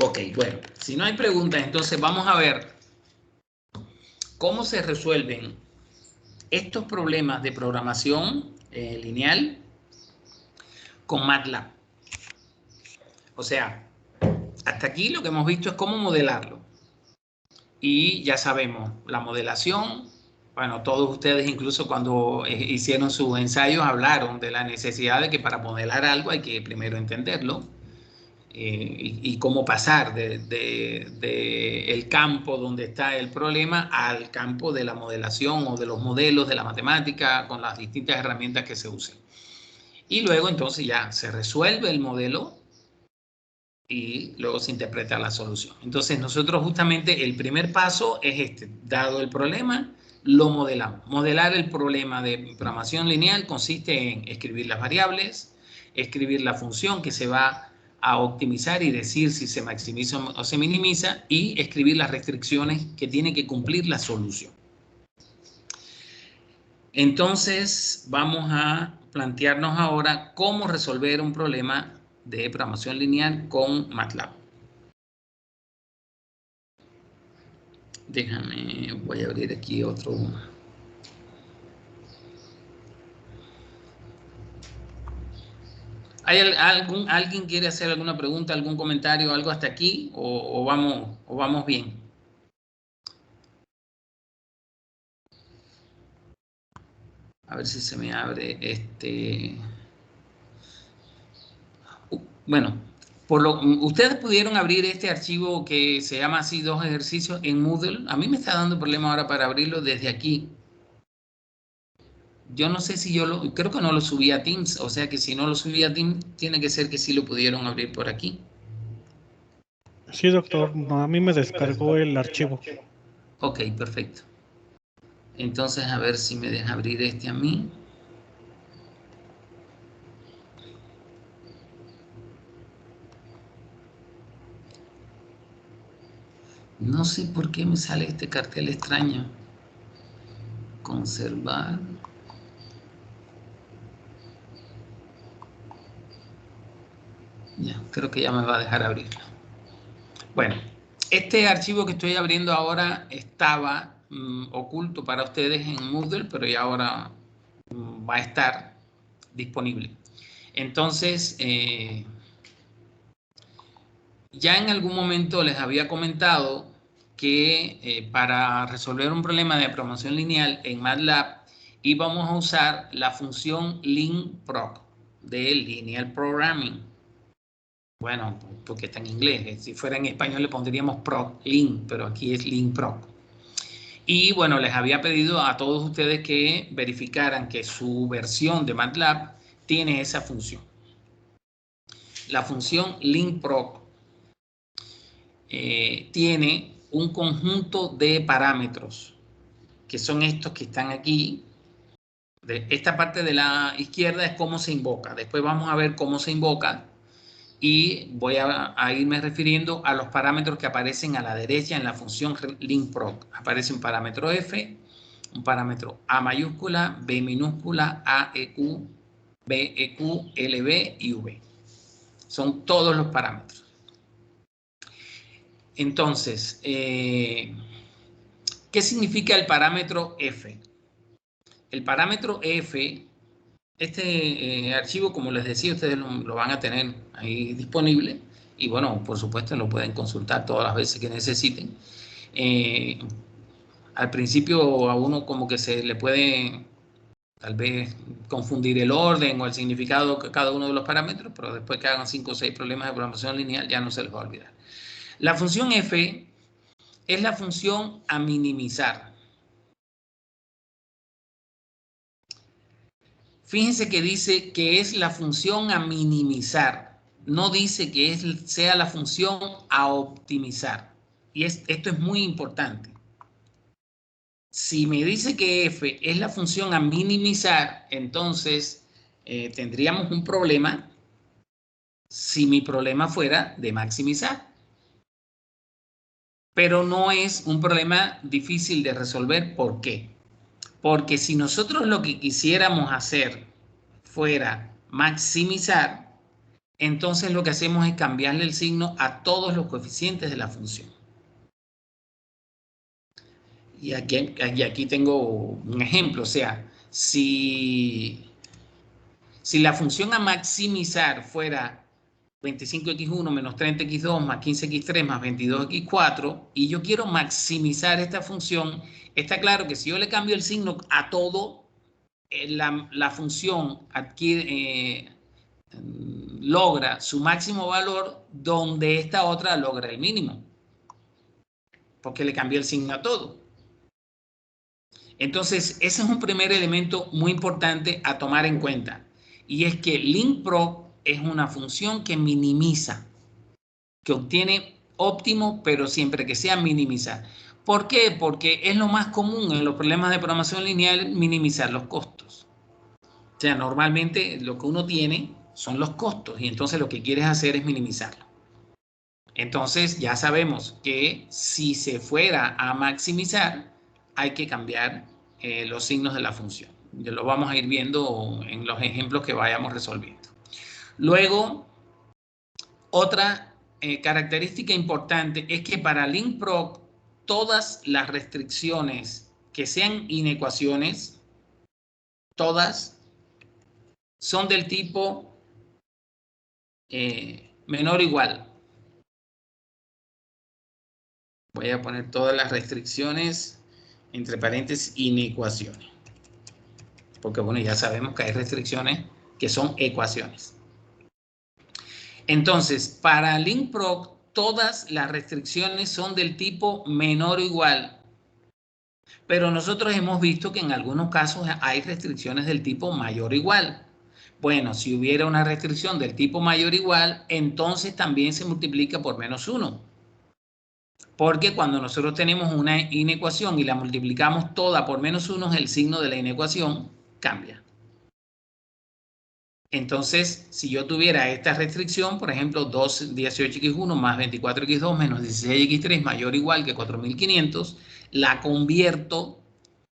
Ok, bueno, si no hay preguntas, entonces vamos a ver cómo se resuelven estos problemas de programación lineal con MATLAB. O sea, hasta aquí lo que hemos visto es cómo modelarlo. Y ya sabemos, la modelación, bueno, todos ustedes incluso cuando hicieron sus ensayos hablaron de la necesidad de que para modelar algo hay que primero entenderlo. Y cómo pasar de el campo donde está el problema al campo de la modelación o de los modelos de la matemática con las distintas herramientas que se usen. Y luego entonces ya se resuelve el modelo y luego se interpreta la solución. Entonces nosotros justamente el primer paso es este, dado el problema, lo modelamos. Modelar el problema de programación lineal consiste en escribir las variables, escribir la función que se va a optimizar y decir si se maximiza o se minimiza y escribir las restricciones que tiene que cumplir la solución. Entonces vamos a plantearnos ahora cómo resolver un problema de programación lineal con MATLAB. Déjame, voy a abrir aquí otro. ¿Alguien quiere hacer alguna pregunta, algún comentario, algo hasta aquí? ¿O vamos bien? A ver si se me abre este. Bueno, ustedes pudieron abrir este archivo que se llama así 2 ejercicios en Moodle. A mí me está dando problema ahora para abrirlo desde aquí. Yo no sé si creo que no lo subí a Teams, o sea que si no lo subí a Teams, tiene que ser que sí lo pudieron abrir por aquí. Sí, doctor, no, a mí me descargó el archivo. Ok, perfecto. Entonces, a ver si me deja abrir este a mí. No sé por qué me sale este cartel extraño. Conservar. Ya, creo que ya me va a dejar abrirlo. Bueno, este archivo que estoy abriendo ahora estaba oculto para ustedes en Moodle, pero ya ahora va a estar disponible. Entonces, ya en algún momento les había comentado que para resolver un problema de programación lineal en MATLAB íbamos a usar la función linproc de Linear Programming. Bueno, porque está en inglés. Si fuera en español le pondríamos proc-lin, pero aquí es linproc. Y bueno, les había pedido a todos ustedes que verificaran que su versión de MATLAB tiene esa función. La función linproc tiene un conjunto de parámetros, que son estos que están aquí. Esta parte de la izquierda es cómo se invoca. Después vamos a ver cómo se invoca. Y voy a irme refiriendo a los parámetros que aparecen a la derecha en la función linproc. Aparece un parámetro F, un parámetro A mayúscula, B minúscula, AEQ, BEQ, LB y V. Son todos los parámetros. Entonces, ¿qué significa el parámetro F? El parámetro F, este archivo, como les decía, ustedes lo van a tener ahí disponible. Y bueno, por supuesto, lo pueden consultar todas las veces que necesiten. Al principio a uno como que se le puede tal vez confundir el orden o el significado de cada uno de los parámetros, pero después que hagan 5 o 6 problemas de programación lineal ya no se les va a olvidar. La función F es la función a minimizar. Fíjense que dice que es la función a minimizar. No dice que sea la función a optimizar. Y esto es muy importante. Si me dice que F es la función a minimizar, entonces tendríamos un problema si mi problema fuera de maximizar. pero no es un problema difícil de resolver. ¿Por qué? Porque si nosotros lo que quisiéramos hacer fuera maximizar, entonces lo que hacemos es cambiarle el signo a todos los coeficientes de la función. Y aquí tengo un ejemplo, o sea, si la función a maximizar fuera 25x1 menos 30x2 más 15x3 más 22x4 y yo quiero maximizar esta función, está claro que si yo le cambio el signo a todo, la función adquiere, logra su máximo valor donde esta otra logra el mínimo, porque le cambié el signo a todo. Entonces, ese es un primer elemento muy importante a tomar en cuenta, y es que LINPROC es una función que minimiza, que obtiene óptimo, pero siempre que sea minimizar. ¿Por qué? Porque es lo más común en los problemas de programación lineal, minimizar los costos. O sea, normalmente lo que uno tiene son los costos y entonces lo que quieres hacer es minimizarlo. Entonces ya sabemos que si se fuera a maximizar, hay que cambiar los signos de la función. Ya lo vamos a ir viendo en los ejemplos que vayamos resolviendo. Luego, otra característica importante es que para LINPROC todas las restricciones que sean inecuaciones, todas son del tipo menor o igual. Voy a poner todas las restricciones entre paréntesis inecuaciones. Porque bueno, ya sabemos que hay restricciones que son ecuaciones. Entonces, para LINPROC, todas las restricciones son del tipo menor o igual. Pero nosotros hemos visto que en algunos casos hay restricciones del tipo mayor o igual. Bueno, si hubiera una restricción del tipo mayor o igual, entonces también se multiplica por menos 1. Porque cuando nosotros tenemos una inecuación y la multiplicamos toda por menos 1, el signo de la inecuación cambia. Entonces, si yo tuviera esta restricción, por ejemplo, 18x1 más 24x2 menos 16x3 mayor o igual que 4500, la convierto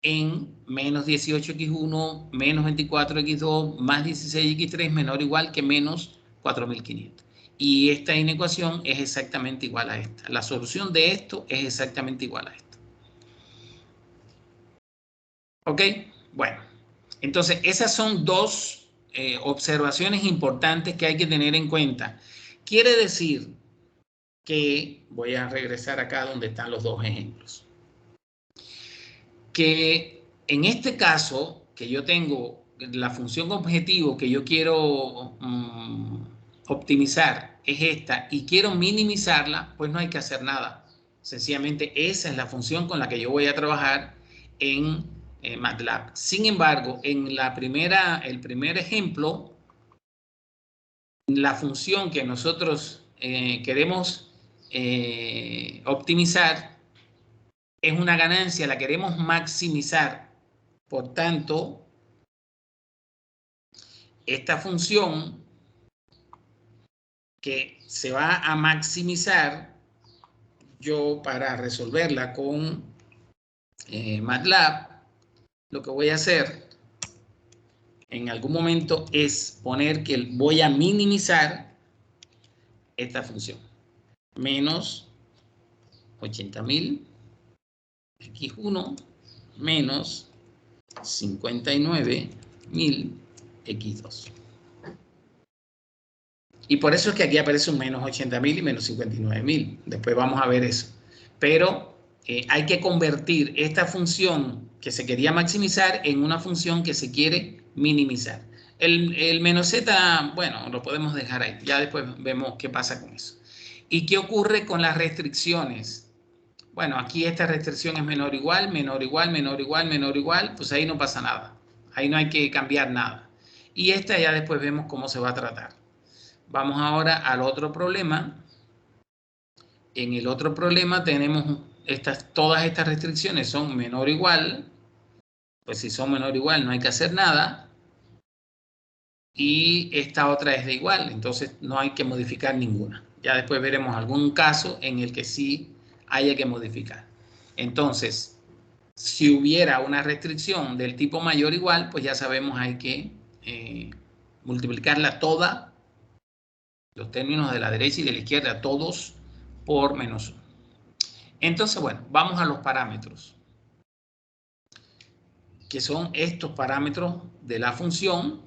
en menos 18x1 menos 24x2 más 16x3 menor o igual que menos 4500. Y esta inecuación es exactamente igual a esta. La solución de esto es exactamente igual a esto. ¿Ok? Bueno, entonces esas son dos observaciones importantes que hay que tener en cuenta. Quiere decir que, voy a regresar acá donde están los dos ejemplos, que en este caso, que yo tengo la función objetivo que yo quiero optimizar es esta y quiero minimizarla, pues no hay que hacer nada. Sencillamente esa es la función con la que yo voy a trabajar en MATLAB. Sin embargo, en el primer ejemplo, la función que nosotros queremos optimizar es una ganancia, la queremos maximizar. Por tanto, esta función que se va a maximizar, yo para resolverla con MATLAB, lo que voy a hacer en algún momento es poner que voy a minimizar esta función. Menos 80.000 x1 menos 59.000 x2. Y por eso es que aquí aparece un menos 80.000 y menos 59.000. Después vamos a ver eso. Pero hay que convertir esta función que se quería maximizar en una función que se quiere minimizar. El menos z, bueno, lo podemos dejar ahí. Ya después vemos qué pasa con eso. ¿Y qué ocurre con las restricciones? Bueno, aquí esta restricción es menor o igual, menor o igual, menor o igual, menor o igual. Pues ahí no pasa nada. Ahí no hay que cambiar nada. Y esta ya después vemos cómo se va a tratar. Vamos ahora al otro problema. En el otro problema tenemos todas estas restricciones son menor o igual. Pues si son menor o igual no hay que hacer nada. Y esta otra es de igual, entonces no hay que modificar ninguna. Ya después veremos algún caso en el que sí haya que modificar. Entonces, si hubiera una restricción del tipo mayor o igual, pues ya sabemos hay que multiplicarla toda, los términos de la derecha y de la izquierda, todos por menos 1. Entonces, bueno, vamos a los parámetros, que son estos parámetros de la función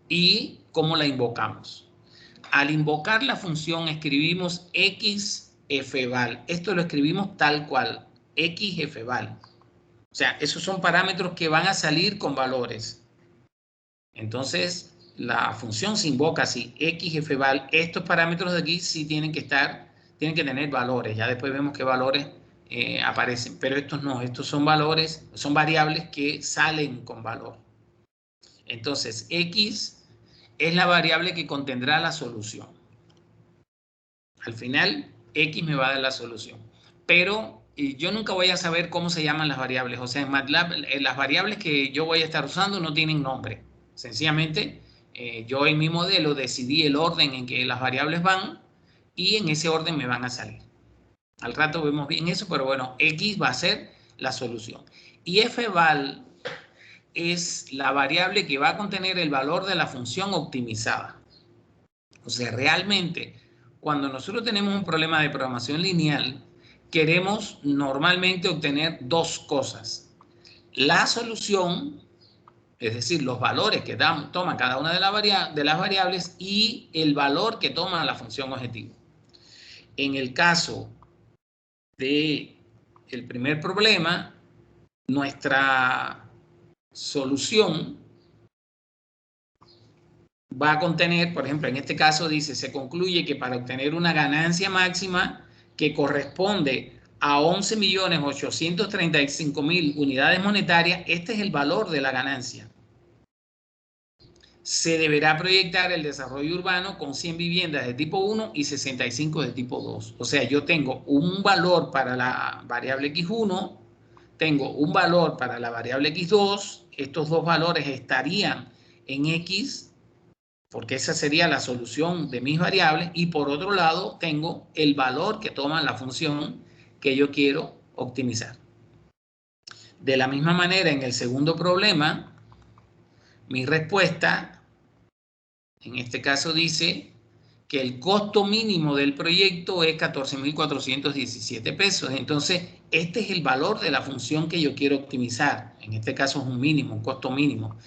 y cómo la invocamos. Al invocar la función escribimos xfval. Esto lo escribimos tal cual, xfval. O sea, esos son parámetros que van a salir con valores. Entonces, la función se invoca así, xfval. Estos parámetros de aquí sí tienen que tener valores. Ya después vemos qué valores aparecen. Pero estos no, estos son valores, son variables que salen con valor. Entonces, x es la variable que contendrá la solución. Al final, x me va a dar la solución. Pero yo nunca voy a saber cómo se llaman las variables. O sea, en MATLAB, las variables que yo voy a estar usando no tienen nombre. Sencillamente, yo en mi modelo decidí el orden en que las variables van y en ese orden me van a salir. Al rato vemos bien eso, pero bueno, x va a ser la solución. Y fval es la variable que va a contener el valor de la función optimizada. O sea, realmente, cuando nosotros tenemos un problema de programación lineal, queremos normalmente obtener dos cosas. La solución, es decir, los valores que toma cada una de las variables y el valor que toma la función objetivo. En el caso del primer problema, nuestra solución va a contener, por ejemplo, en este caso dice, se concluye que para obtener una ganancia máxima que corresponde a 11.835.000 unidades monetarias, este es el valor de la ganancia. Se deberá proyectar el desarrollo urbano con 100 viviendas de tipo 1 y 65 de tipo 2. O sea, yo tengo un valor para la variable x1, tengo un valor para la variable x2, estos dos valores estarían en x, porque esa sería la solución de mis variables, y por otro lado tengo el valor que toma la función que yo quiero optimizar. De la misma manera, en el segundo problema, mi respuesta, en este caso dice que el costo mínimo del proyecto es 14.417 pesos. Entonces, este es el valor de la función que yo quiero optimizar. En este caso es un mínimo, un costo mínimo.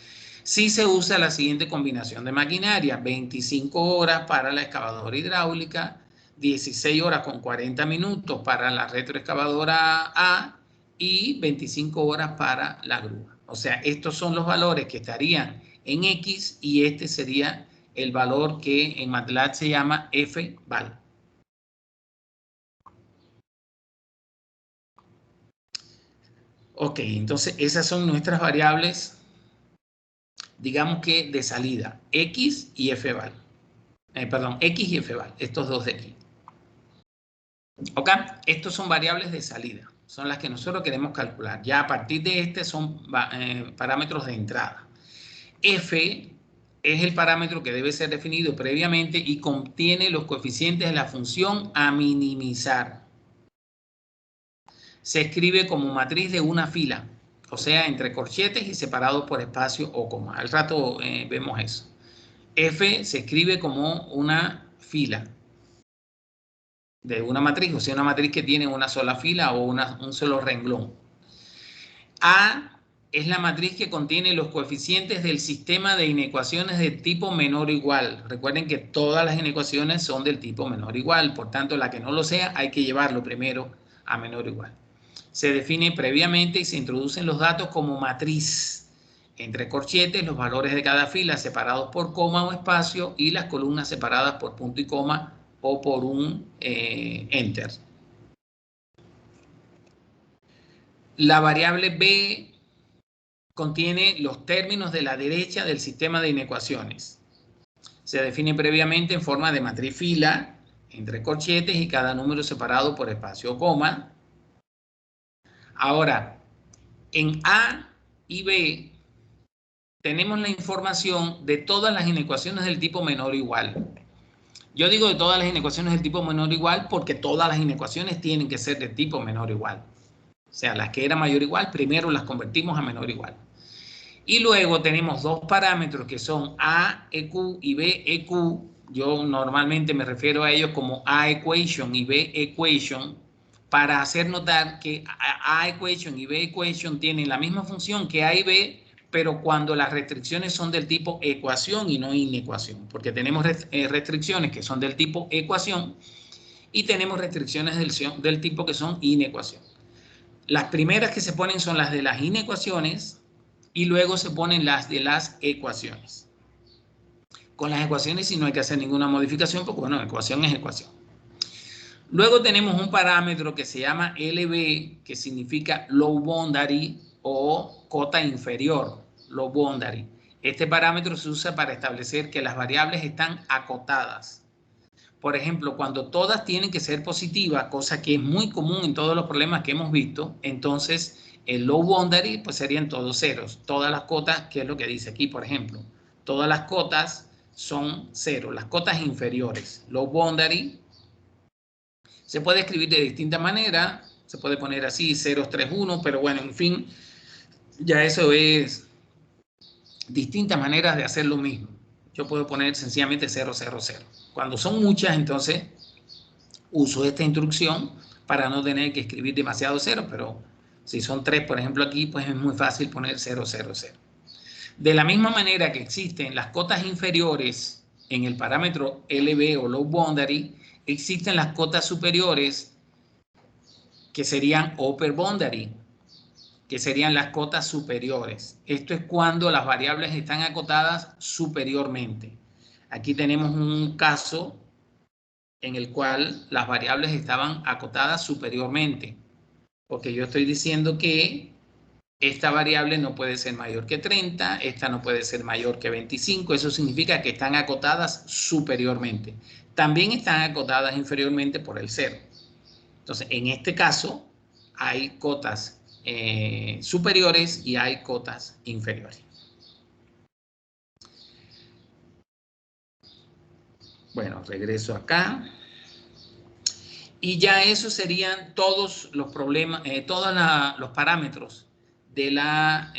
Si se usa la siguiente combinación de maquinaria, 25 horas para la excavadora hidráulica, 16 horas con 40 minutos para la retroexcavadora A y 25 horas para la grúa. O sea, estos son los valores que estarían en X y este sería el valor que en MATLAB se llama fval. Ok, entonces esas son nuestras variables, digamos que de salida, X y fval. X y fval, estos dos de aquí. Ok, estos son variables de salida, son las que nosotros queremos calcular. Ya a partir de este son parámetros de entrada. F es el parámetro que debe ser definido previamente y contiene los coeficientes de la función a minimizar. Se escribe como matriz de una fila, o sea, entre corchetes y separado por espacio o coma. Al rato vemos eso. F se escribe como una fila de una matriz, o sea, una matriz que tiene una sola fila o un solo renglón. A es la matriz que contiene los coeficientes del sistema de inecuaciones de tipo menor o igual. Recuerden que todas las inecuaciones son del tipo menor o igual, por tanto, la que no lo sea, hay que llevarlo primero a menor o igual. Se define previamente y se introducen los datos como matriz. Entre corchetes, los valores de cada fila separados por coma o espacio y las columnas separadas por punto y coma o por un enter. La variable B contiene los términos de la derecha del sistema de inecuaciones. Se define previamente en forma de matriz fila, entre corchetes y cada número separado por espacio o coma. Ahora, en A y B tenemos la información de todas las inecuaciones del tipo menor o igual. Yo digo de todas las inecuaciones del tipo menor o igual porque todas las inecuaciones tienen que ser de tipo menor o igual. O sea, las que eran mayor o igual, primero las convertimos a menor o igual. Y luego tenemos dos parámetros que son A, EQ y B, EQ. Yo normalmente me refiero a ellos como A equation y B equation para hacer notar que A equation y B equation tienen la misma función que A y B, pero cuando las restricciones son del tipo ecuación y no inecuación, porque tenemos restricciones que son del tipo ecuación y tenemos restricciones del tipo que son inecuación. Las primeras que se ponen son las de las inecuaciones y luego se ponen las de las ecuaciones. Con las ecuaciones sí no hay que hacer ninguna modificación porque, bueno, ecuación es ecuación. Luego tenemos un parámetro que se llama LB, que significa low boundary o cota inferior, low boundary. Este parámetro se usa para establecer que las variables están acotadas. Por ejemplo, cuando todas tienen que ser positivas, cosa que es muy común en todos los problemas que hemos visto, entonces el low boundary pues serían todos ceros. Todas las cotas, que es lo que dice aquí, por ejemplo, todas las cotas son cero, las cotas inferiores. Low boundary se puede escribir de distinta manera, se puede poner así, 0, 3, 1, pero bueno, en fin, ya eso es distintas maneras de hacer lo mismo. Yo puedo poner sencillamente 0, 0, 0. Cuando son muchas, entonces uso esta instrucción para no tener que escribir demasiado cero, pero si son 3, por ejemplo, aquí, pues es muy fácil poner 0, 0, 0. De la misma manera que existen las cotas inferiores en el parámetro LB o low boundary, existen las cotas superiores que serían upper boundary, que serían las cotas superiores. Esto es cuando las variables están acotadas superiormente. Aquí tenemos un caso en el cual las variables estaban acotadas superiormente, porque yo estoy diciendo que esta variable no puede ser mayor que 30, esta no puede ser mayor que 25, eso significa que están acotadas superiormente. También están acotadas inferiormente por el 0. Entonces, en este caso, hay cotas superiores y hay cotas inferiores. Bueno, regreso acá. Y ya esos serían todos los problemas, todos los parámetros de la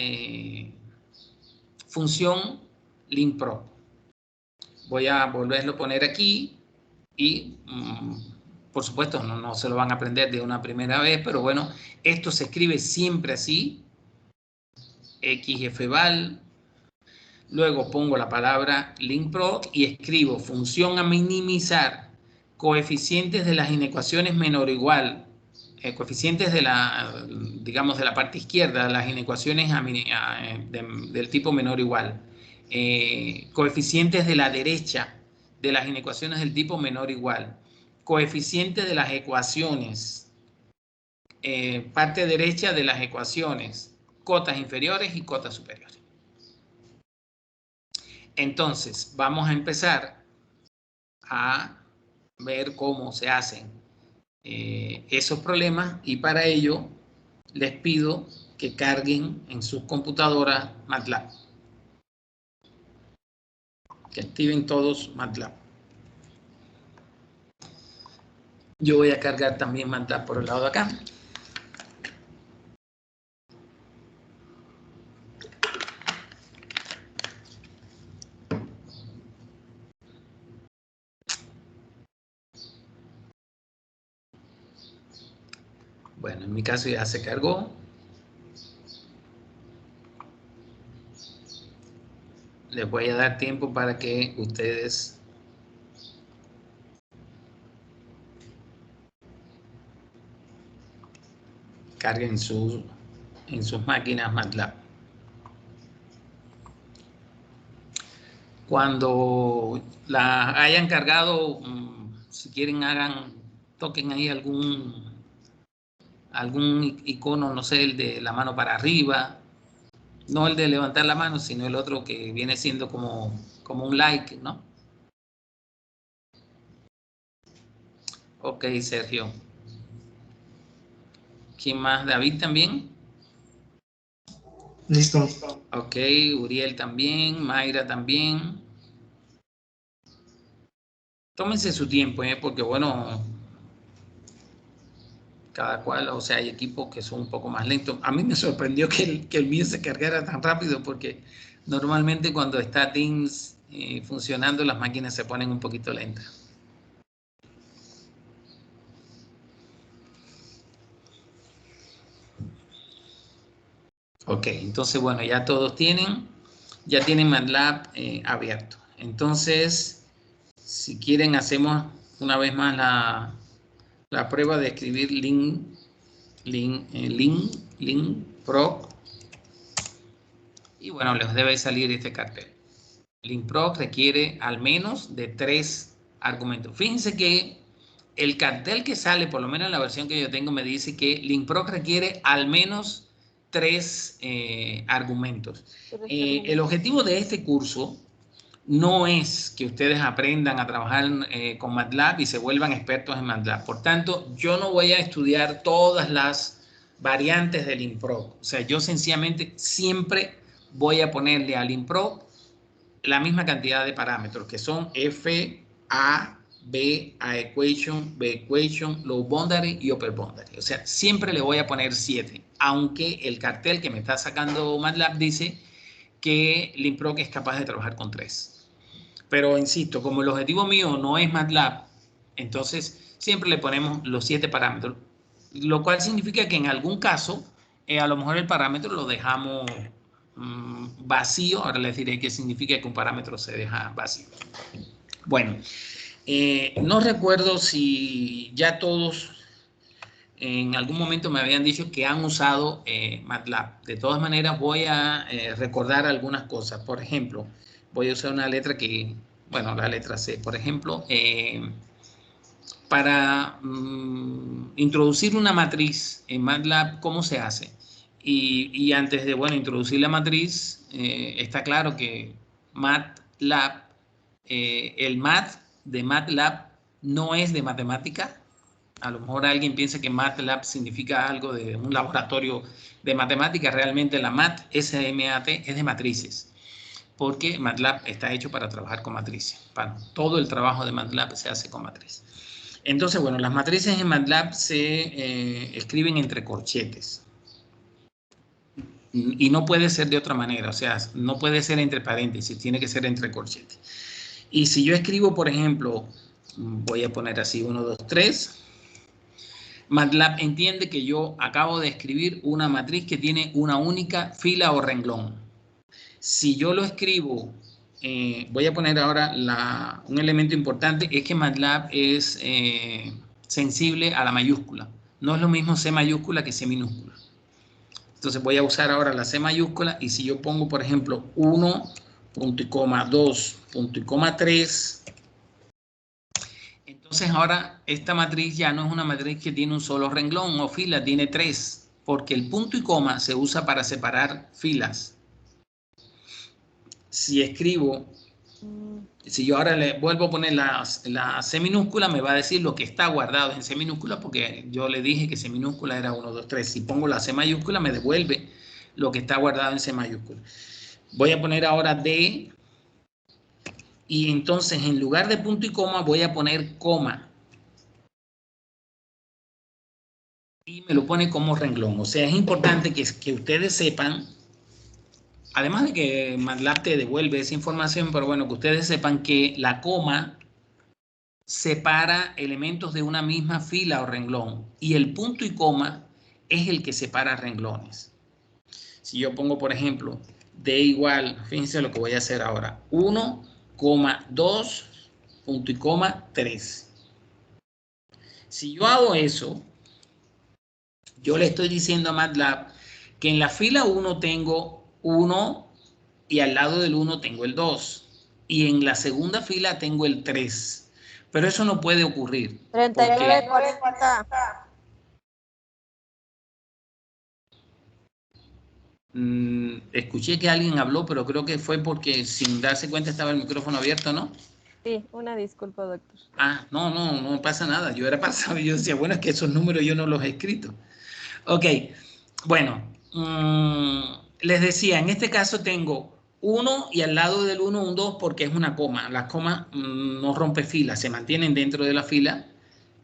función LINPRO. Voy a volverlo a poner aquí y, por supuesto, no se lo van a aprender de una primera vez, pero bueno, esto se escribe siempre así, xfval, luego pongo la palabra LINPRO y escribo función a minimizar coeficientes de las inecuaciones menor o igual, coeficientes de la, digamos, de la parte izquierda, las inecuaciones del tipo menor o igual, coeficientes de la derecha de las inecuaciones del tipo menor o igual, coeficientes de las ecuaciones, parte derecha de las ecuaciones, cotas inferiores y cotas superiores. Entonces, vamos a empezar a ver cómo se hacen esos problemas y para ello les pido que carguen en sus computadoras MATLAB. Que activen todos MATLAB. Yo voy a cargar también MATLAB por el lado de acá. Bueno, en mi caso ya se cargó. Les voy a dar tiempo para que ustedes carguen en sus máquinas MATLAB. Cuando la hayan cargado, si quieren toquen ahí algún icono, no sé, el de la mano para arriba, no el de levantar la mano, sino el otro que viene siendo como un like, ¿no? Ok, Sergio. ¿Quién más? ¿David también? Listo. Ok, Uriel también, Mayra también. tómense su tiempo, porque bueno, cada cual, o sea, hay equipos que son un poco más lentos. A mí me sorprendió que el mío se cargara tan rápido, porque normalmente cuando está Teams funcionando, las máquinas se ponen un poquito lentas. Ok, entonces bueno, ya todos tienen MATLAB abierto. Entonces, si quieren, hacemos una vez más la prueba de escribir LINPROC. Y bueno, les debe salir este cartel. LINPROC requiere al menos de 3 argumentos. Fíjense que el cartel que sale, por lo menos en la versión que yo tengo, me dice que LINPROC requiere al menos 3 argumentos. El objetivo de este curso no es que ustedes aprendan a trabajar con MATLAB y se vuelvan expertos en MATLAB. Por tanto, yo no voy a estudiar todas las variantes del LINPROC. O sea, yo sencillamente siempre voy a ponerle al LINPROC la misma cantidad de parámetros, que son F, A, B, A equation, B equation, low boundary y upper boundary. O sea, siempre le voy a poner 7, aunque el cartel que me está sacando MATLAB dice que LINPROC es capaz de trabajar con 3. Pero insisto, como el objetivo mío no es MATLAB, entonces siempre le ponemos los 7 parámetros, lo cual significa que en algún caso, a lo mejor el parámetro lo dejamos vacío. Ahora les diré qué significa que un parámetro se deja vacío. Bueno, no recuerdo si ya todos en algún momento me habían dicho que han usado MATLAB. De todas maneras, voy a recordar algunas cosas. Por ejemplo, voy a usar una letra que, bueno, la letra C. Por ejemplo, para introducir una matriz en MATLAB, ¿cómo se hace? Y antes de, bueno, introducir la matriz, está claro que MATLAB, el math de MATLAB no es de matemática. A lo mejor alguien piensa que MATLAB significa algo de un laboratorio de matemáticas. Realmente la MAT, S-M-A-T, es de matrices, porque MATLAB está hecho para trabajar con matrices. Todo el trabajo de MATLAB se hace con matrices. Entonces, bueno, las matrices en MATLAB se escriben entre corchetes. Y no puede ser de otra manera, o sea, no puede ser entre paréntesis, tiene que ser entre corchetes. Y si yo escribo, por ejemplo, voy a poner así 1, 2, 3, MATLAB entiende que yo acabo de escribir una matriz que tiene una única fila o renglón. Si yo lo escribo, voy a poner ahora un elemento importante, es que MATLAB es sensible a la mayúscula. No es lo mismo C mayúscula que C minúscula. Entonces voy a usar ahora la C mayúscula, y si yo pongo, por ejemplo, 1, punto y coma, 2, punto y coma, 3, entonces ahora esta matriz ya no es una matriz que tiene un solo renglón o fila, tiene 3, porque el punto y coma se usa para separar filas. Si escribo, si yo ahora le vuelvo a poner la C minúscula, me va a decir lo que está guardado en C minúscula, porque yo le dije que C minúscula era 1, 2, 3. Si pongo la C mayúscula, me devuelve lo que está guardado en C mayúscula. Voy a poner ahora D, y entonces en lugar de punto y coma voy a poner coma. Y me lo pone como renglón. O sea, es importante que ustedes sepan, además de que MATLAB te devuelve esa información, pero bueno, que ustedes sepan que la coma separa elementos de una misma fila o renglón, y el punto y coma es el que separa renglones. Si yo pongo, por ejemplo, D igual, fíjense lo que voy a hacer ahora, 1, 2, punto y coma, 3. Si yo hago eso, yo le estoy diciendo a MATLAB que en la fila 1 tengo 1 y al lado del 1 tengo el 2. Y en la segunda fila tengo el 3. Pero eso no puede ocurrir. 39, 40. Escuché que alguien habló, pero creo que fue porque sin darse cuenta estaba el micrófono abierto, ¿no? Sí, una disculpa, doctor. Ah, no pasa nada. Yo era pasado y yo decía, bueno, es que esos números yo no los he escrito. Ok, bueno, les decía, en este caso tengo 1 y al lado del 1 un 2 porque es una coma. La coma no rompe fila, se mantienen dentro de la fila.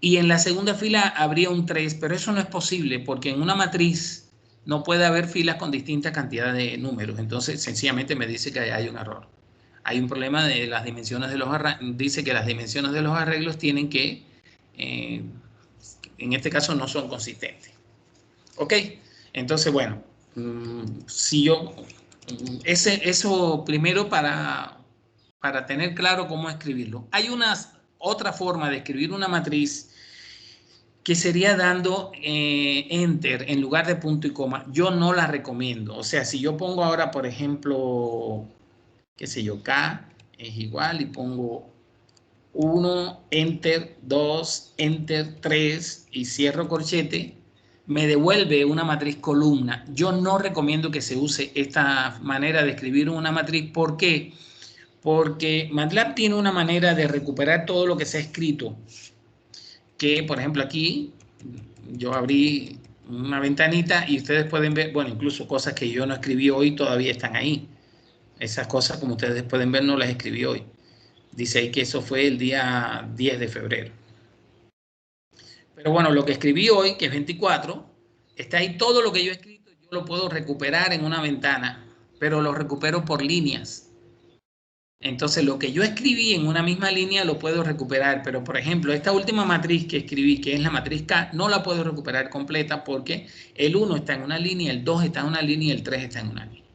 Y en la segunda fila habría un 3, pero eso no es posible porque en una matriz no puede haber filas con distintas cantidades de números. Entonces, sencillamente me dice que hay un error. Hay un problema de las dimensiones de los arreglos. Dice que las dimensiones de los arreglos tienen que, en este caso, no son consistentes. ¿Ok? Entonces, bueno, si yo... Eso primero para tener claro cómo escribirlo. Hay otra forma de escribir una matriz que sería dando enter en lugar de punto y coma. Yo no la recomiendo. O sea, si yo pongo ahora, por ejemplo, qué sé yo, K es igual y pongo 1, enter, 2, enter, 3 y cierro corchete, me devuelve una matriz columna. Yo no recomiendo que se use esta manera de escribir una matriz. ¿Por qué? Porque MATLAB tiene una manera de recuperar todo lo que se ha escrito. Que, por ejemplo, aquí yo abrí una ventanita y ustedes pueden ver, bueno, incluso cosas que yo no escribí hoy todavía están ahí. Esas cosas, como ustedes pueden ver, no las escribí hoy. Dice ahí que eso fue el día 10 de febrero. Pero bueno, lo que escribí hoy, que es 24, está ahí todo lo que yo he escrito, yo lo puedo recuperar en una ventana, pero lo recupero por líneas. Entonces, lo que yo escribí en una misma línea lo puedo recuperar, pero por ejemplo, esta última matriz que escribí, que es la matriz K, no la puedo recuperar completa porque el 1 está en una línea, el 2 está en una línea y el 3 está en una línea.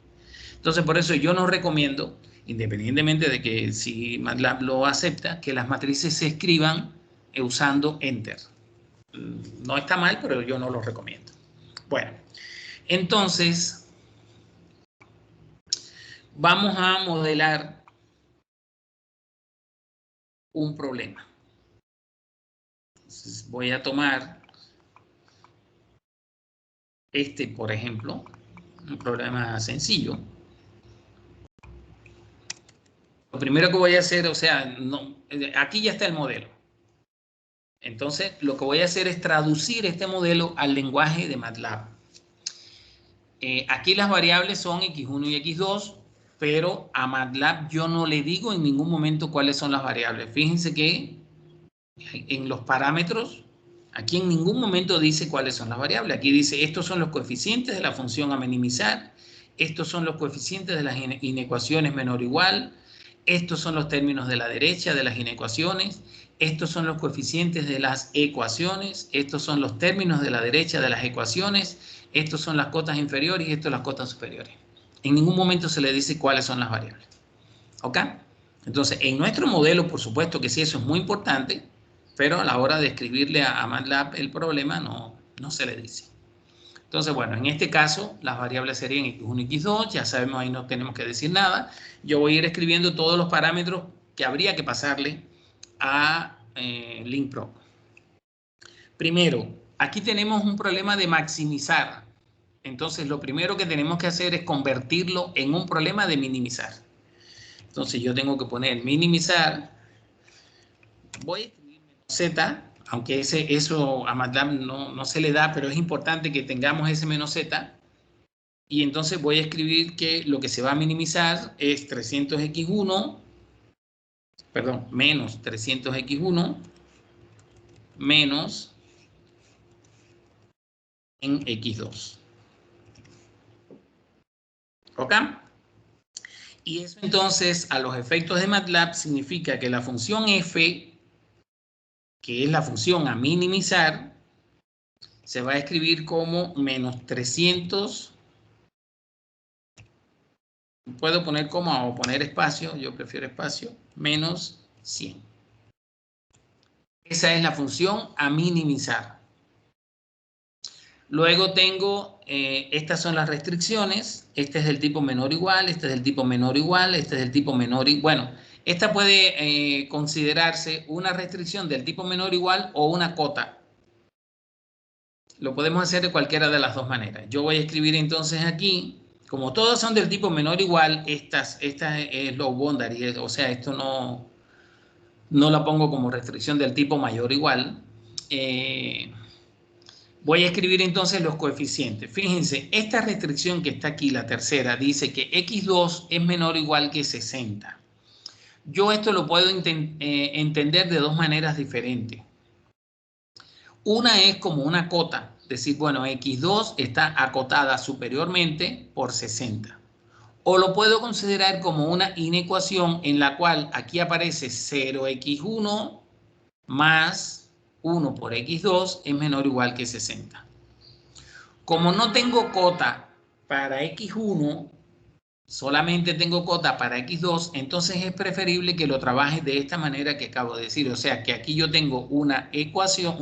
Entonces, por eso yo no recomiendo, independientemente de que si MATLAB lo acepta, que las matrices se escriban usando Enter. No está mal, pero yo no lo recomiendo. Bueno, entonces vamos a modelar un problema. Entonces voy a tomar este, por ejemplo, un problema sencillo. Lo primero que voy a hacer, o sea, aquí ya está el modelo. Entonces, lo que voy a hacer es traducir este modelo al lenguaje de MATLAB. Aquí las variables son x1 y x2, pero a MATLAB yo no le digo en ningún momento cuáles son las variables. Fíjense que en los parámetros, aquí en ningún momento dice cuáles son las variables. Aquí dice, estos son los coeficientes de la función a minimizar, estos son los coeficientes de las inecuaciones menor o igual, estos son los términos de la derecha de las inecuaciones, estos son los coeficientes de las ecuaciones, estos son los términos de la derecha de las ecuaciones, estos son las cotas inferiores y estos las cotas superiores. En ningún momento se le dice cuáles son las variables. ¿Ok? Entonces, en nuestro modelo, por supuesto que sí, eso es muy importante, pero a la hora de escribirle a MATLAB el problema no se le dice. Entonces, bueno, en este caso, las variables serían x1 y x2, ya sabemos, ahí no tenemos que decir nada. Yo voy a ir escribiendo todos los parámetros que habría que pasarle a LINPROB. Primero, aquí tenemos un problema de maximizar. Entonces, lo primero que tenemos que hacer es convertirlo en un problema de minimizar. Entonces, yo tengo que poner minimizar. Voy a escribir -z, aunque eso a MATLAB no se le da, pero es importante que tengamos ese -z. Y entonces voy a escribir que lo que se va a minimizar es 300x1, perdón, menos 300x1 menos en x2. ¿Ok? Y eso entonces, a los efectos de MATLAB, significa que la función f, que es la función a minimizar, se va a escribir como menos 300. Puedo poner coma o poner espacio, yo prefiero espacio, menos 100. Esa es la función a minimizar. Luego tengo, estas son las restricciones. Este es del tipo menor o igual, este es del tipo menor o igual, este es del tipo menor y bueno, esta puede considerarse una restricción del tipo menor o igual o una cota. Lo podemos hacer de cualquiera de las dos maneras. Yo voy a escribir entonces aquí, como todas son del tipo menor o igual, esta es low boundary, o sea, esto no la pongo como restricción del tipo mayor o igual. Voy a escribir entonces los coeficientes. Fíjense, esta restricción que está aquí, la tercera, dice que x2 es menor o igual que 60. Yo esto lo puedo entender de dos maneras diferentes. Una es como una cota, decir, bueno, x2 está acotada superiormente por 60. O lo puedo considerar como una inecuación en la cual aquí aparece 0x1 más 1 por x2 es menor o igual que 60. Como no tengo cota para x1, solamente tengo cota para x2, entonces es preferible que lo trabajes de esta manera que acabo de decir. O sea, que aquí yo tengo una inecuación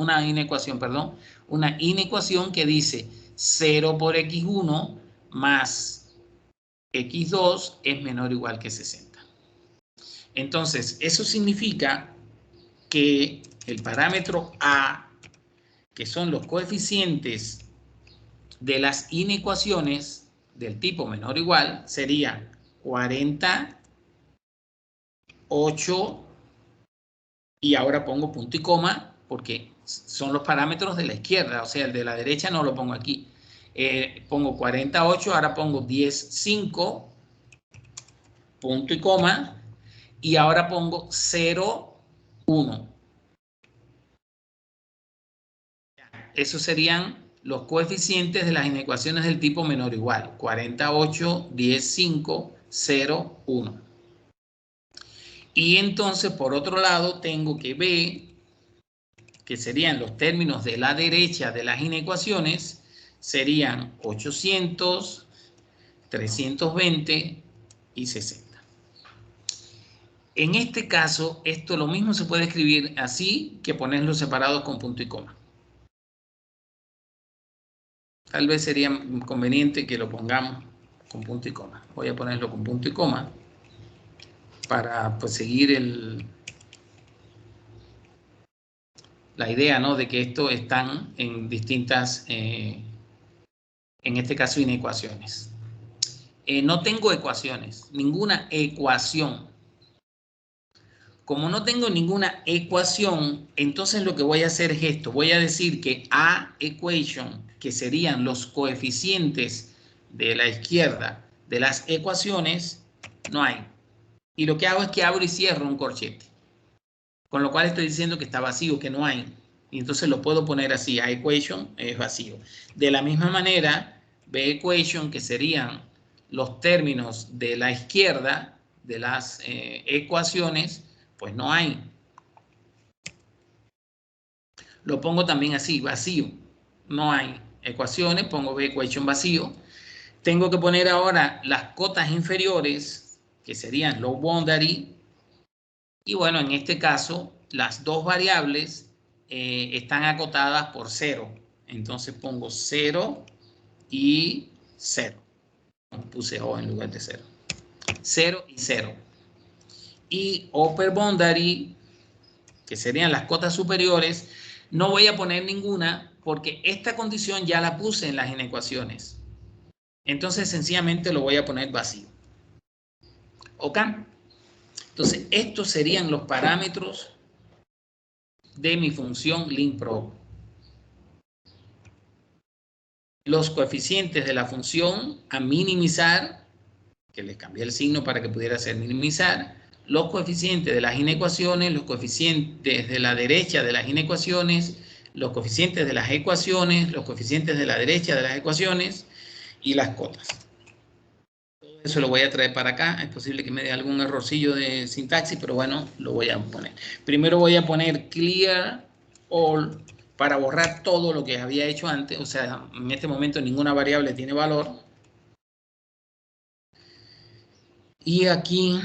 que dice 0 por x1 más x2 es menor o igual que 60. Entonces, eso significa que el parámetro A, que son los coeficientes de las inecuaciones del tipo menor o igual, sería 48 y ahora pongo punto y coma porque son los parámetros de la izquierda, o sea, el de la derecha no lo pongo aquí. Pongo 48, ahora pongo 10,5, punto y coma, y ahora pongo 0, 1. Esos serían los coeficientes de las inecuaciones del tipo menor o igual. 48, 10,5, 0, 1. Y entonces, por otro lado, tengo que B, que serían los términos de la derecha de las inecuaciones, serían 800, 320 y 60. En este caso, esto lo mismo se puede escribir así que ponerlos separados con punto y coma. Tal vez sería conveniente que lo pongamos con punto y coma. Voy a ponerlo con punto y coma para pues, seguir la idea, ¿no? De que esto están en distintas, en este caso, inecuaciones. No tengo ecuaciones, ninguna ecuación. Como no tengo ninguna ecuación, entonces lo que voy a hacer es esto. Voy a decir que A equation, que serían los coeficientes de la izquierda de las ecuaciones, no hay. Y lo que hago es que abro y cierro un corchete. Con lo cual estoy diciendo que está vacío, que no hay. Y entonces lo puedo poner así, A equation es vacío. De la misma manera, B equation, que serían los términos de la izquierda de las ecuaciones, pues no hay. Lo pongo también así, vacío. No hay ecuaciones, pongo B equation vacío. Tengo que poner ahora las cotas inferiores, que serían low boundary. Y bueno, en este caso, las dos variables están acotadas por 0. Entonces pongo 0 y 0. Puse O en lugar de 0. 0 y 0. Y upper boundary, que serían las cotas superiores, no voy a poner ninguna porque esta condición ya la puse en las inecuaciones. Entonces, sencillamente lo voy a poner vacío. ¿Ok? Entonces, estos serían los parámetros de mi función LINPROB. Los coeficientes de la función a minimizar, que les cambié el signo para que pudiera ser minimizar, los coeficientes de las inecuaciones, los coeficientes de la derecha de las inecuaciones, los coeficientes de las ecuaciones, los coeficientes de la derecha de las ecuaciones y las cotas. Todo eso lo voy a traer para acá. Es posible que me dé algún errorcillo de sintaxis, pero bueno, lo voy a poner. Primero voy a poner clear all para borrar todo lo que había hecho antes. O sea, en este momento ninguna variable tiene valor. Y aquí...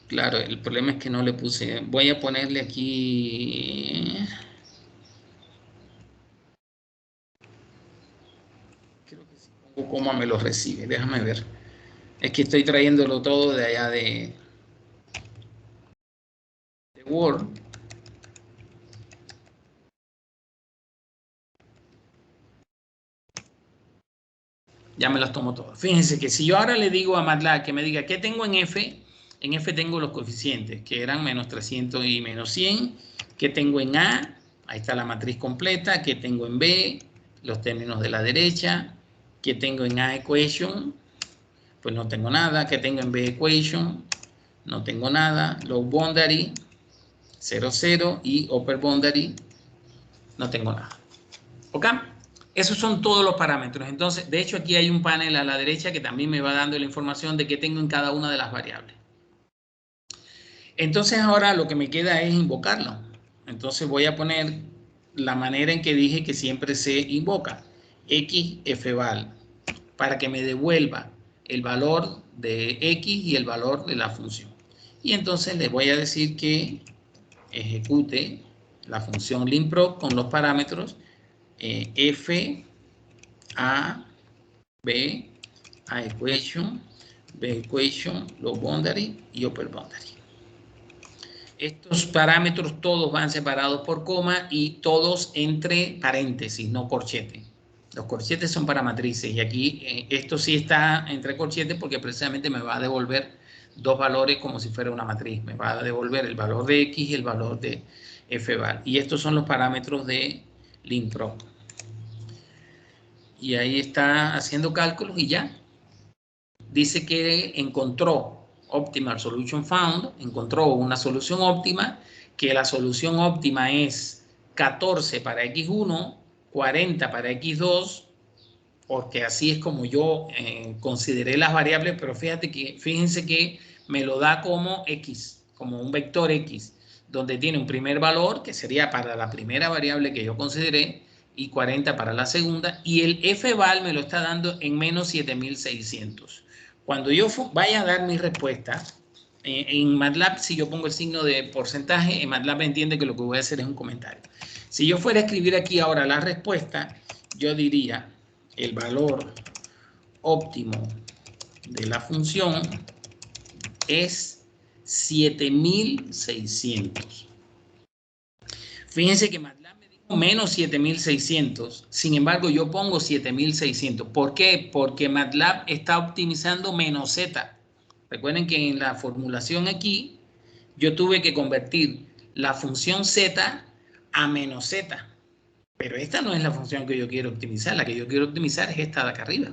claro, el problema es que no le puse. Voy a ponerle aquí. Creo que si pongo coma me lo recibe. Déjame ver. Es que estoy trayéndolo todo de allá de Word. Ya me las tomo todas. Fíjense que si yo ahora le digo a MATLAB que me diga qué tengo en F, En F tengo los coeficientes, que eran menos 300 y menos 100. ¿Qué tengo en A? Ahí está la matriz completa. ¿Qué tengo en B? Los términos de la derecha. ¿Qué tengo en A equation? Pues no tengo nada. ¿Qué tengo en B equation? No tengo nada. Low boundary, 0, 0. Y upper boundary, no tengo nada. ¿Ok? Esos son todos los parámetros. Entonces, de hecho, aquí hay un panel a la derecha que también me va dando la información de qué tengo en cada una de las variables. Entonces, ahora lo que me queda es invocarlo. Entonces, voy a poner la manera en que dije que siempre se invoca. XFval, para que me devuelva el valor de X y el valor de la función. Y entonces le voy a decir que ejecute la función limproc con los parámetros F, A, B, A equation, B equation, low boundary y upper boundary. Estos parámetros todos van separados por coma y todos entre paréntesis, no corchete. Los corchetes son para matrices y aquí esto sí está entre corchetes porque precisamente me va a devolver dos valores como si fuera una matriz. Me va a devolver el valor de X y el valor de Fval. Y estos son los parámetros de limproc. Y ahí está haciendo cálculos y ya. Dice que encontró Optimal Solution Found, encontró una solución óptima, que la solución óptima es 14 para X1, 40 para X2, porque así es como yo consideré las variables, pero fíjense que me lo da como X, como un vector X, donde tiene un primer valor, que sería para la primera variable que yo consideré, y 40 para la segunda, y el Fval me lo está dando en menos 7600. Cuando yo vaya a dar mi respuesta, en MATLAB, si yo pongo el signo de porcentaje, en MATLAB entiende que lo que voy a hacer es un comentario. Si yo fuera a escribir aquí ahora la respuesta, yo diría el valor óptimo de la función es 7600. Fíjense que MATLAB me dijo menos 7600, sin embargo yo pongo 7600. ¿Por qué? Porque MATLAB está optimizando menos z. Recuerden que en la formulación aquí yo tuve que convertir la función z a menos z. Pero esta no es la función que yo quiero optimizar. La que yo quiero optimizar es esta de acá arriba.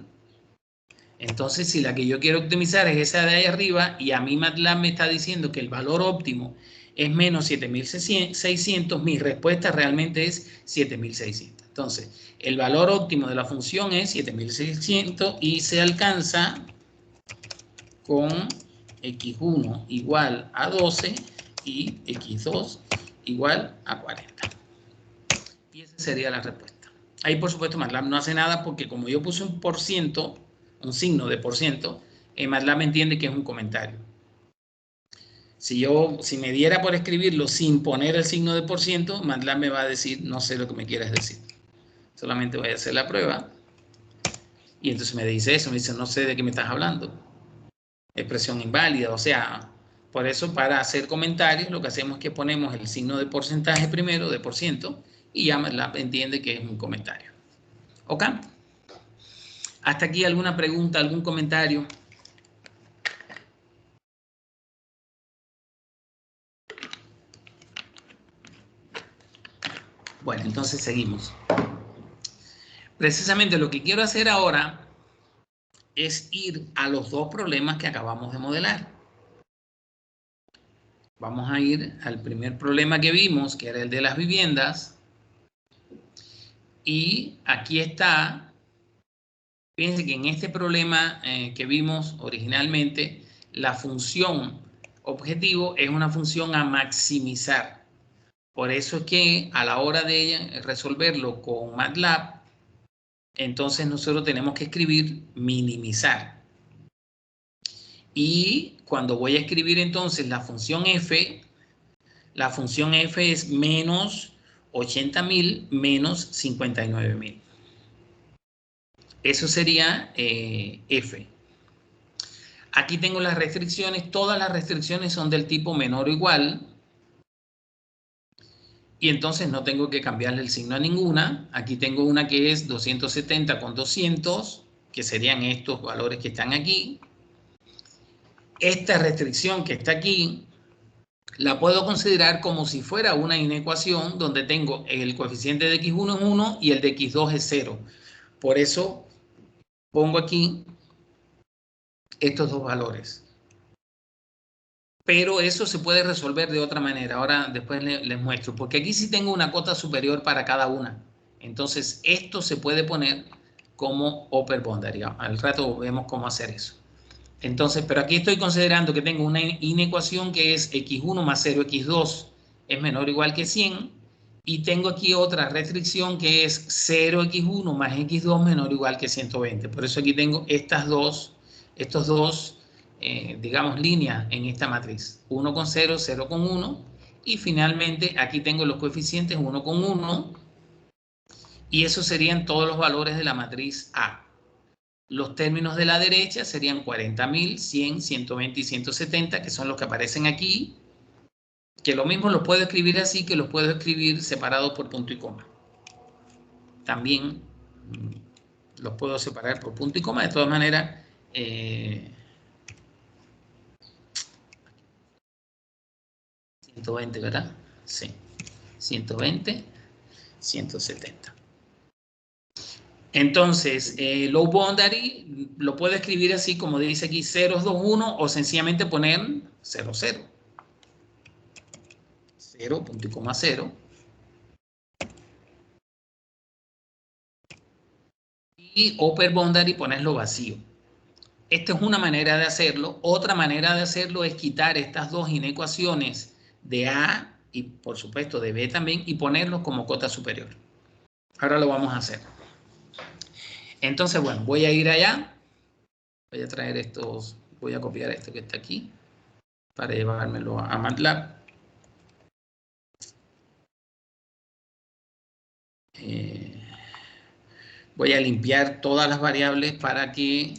Entonces, si la que yo quiero optimizar es esa de ahí arriba y a mí MATLAB me está diciendo que el valor óptimo es menos 7600, mi respuesta realmente es 7600. Entonces, el valor óptimo de la función es 7600 y se alcanza con X1 igual a 12 y X2 igual a 40. Y esa sería la respuesta. Ahí, por supuesto, MATLAB no hace nada porque como yo puse un por ciento, un signo de por ciento, MATLAB entiende que es un comentario. Si me diera por escribirlo sin poner el signo de por ciento, MATLAB me va a decir, no sé lo que me quieras decir. Solamente voy a hacer la prueba. Y entonces me dice eso, me dice, no sé de qué me estás hablando. Expresión inválida, o sea, por eso para hacer comentarios lo que hacemos es que ponemos el signo de porcentaje primero, de por ciento, y ya MATLAB entiende que es un comentario. ¿Ok? ¿Hasta aquí alguna pregunta, algún comentario? Bueno, entonces seguimos. Precisamente lo que quiero hacer ahora es ir a los dos problemas que acabamos de modelar. Vamos a ir al primer problema que vimos, que era el de las viviendas. Y aquí está, fíjense que en este problema que vimos originalmente, la función objetivo es una función a maximizar. Por eso es que a la hora de resolverlo con MATLAB, entonces nosotros tenemos que escribir minimizar. Y cuando voy a escribir entonces la función f es menos 80.000 menos 59.000. Eso sería f. Aquí tengo las restricciones. Todas las restricciones son del tipo menor o igual. Y entonces no tengo que cambiarle el signo a ninguna. Aquí tengo una que es 270 con 200, que serían estos valores que están aquí. esta restricción que está aquí la puedo considerar como si fuera una inecuación donde tengo el coeficiente de x1 es 1 y el de x2 es 0. Por eso pongo aquí estos dos valores. Pero eso se puede resolver de otra manera. Ahora después les muestro. Porque aquí sí tengo una cota superior para cada una. Entonces esto se puede poner como upper boundary. Al rato vemos cómo hacer eso. Entonces, pero aquí estoy considerando que tengo una inecuación que es x1 más 0, x2 es menor o igual que 100. Y tengo aquí otra restricción que es 0x1 más x2 menor o igual que 120. Por eso aquí tengo estos dos, digamos, líneas en esta matriz. 1 con 0, 0 con 1. Y finalmente aquí tengo los coeficientes 1 con 1. Y esos serían todos los valores de la matriz A. Los términos de la derecha serían 40.000, 100, 120 y 170, que son los que aparecen aquí. Que lo mismo los puedo escribir así, que los puedo escribir separados por punto y coma. También los puedo separar por punto y coma. De todas maneras, 120, ¿verdad? Sí. 120, 170. Entonces, low boundary lo puedo escribir así como dice aquí 021 o sencillamente poner 00. 0, punto y coma 0. Y upper boundary ponerlo vacío. Esta es una manera de hacerlo. Otra manera de hacerlo es quitar estas dos inecuaciones de A y por supuesto de B también y ponerlos como cota superior. Ahora lo vamos a hacer. Entonces, bueno, voy a ir allá. Voy a traer estos, voy a copiar esto que está aquí para llevármelo a MATLAB. Voy a limpiar todas las variables para que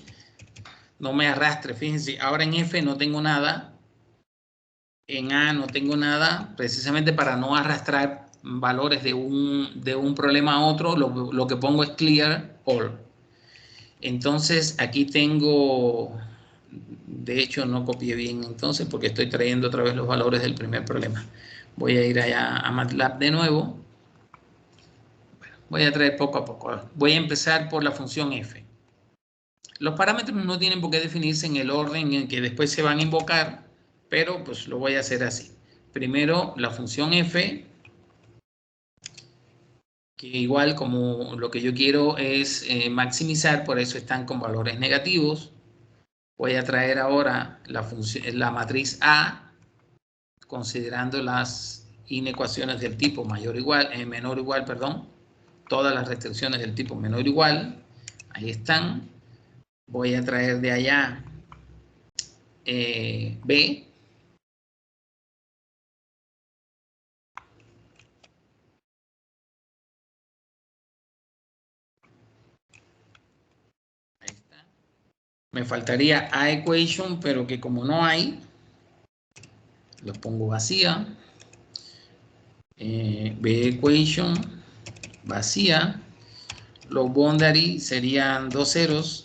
no me arrastre. Fíjense, ahora en F no tengo nada. En A no tengo nada, precisamente para no arrastrar valores de un problema a otro, lo que pongo es clear all. Entonces aquí tengo, de hecho no copié bien entonces porque estoy trayendo otra vez los valores del primer problema. Voy a ir allá a MATLAB de nuevo. Voy a traer poco a poco. Voy a empezar por la función f. Los parámetros no tienen por qué definirse en el orden en que después se van a invocar, pero pues lo voy a hacer así. Primero la función f, que igual como lo que yo quiero es maximizar, por eso están con valores negativos. Voy a traer ahora la matriz A, considerando las inecuaciones del tipo menor o igual, perdón, todas las restricciones del tipo menor o igual, ahí están. Voy a traer de allá B. Ahí está. Me faltaría A equation, pero que como no hay, lo pongo vacía. B equation, vacía. Los boundary serían 2 ceros.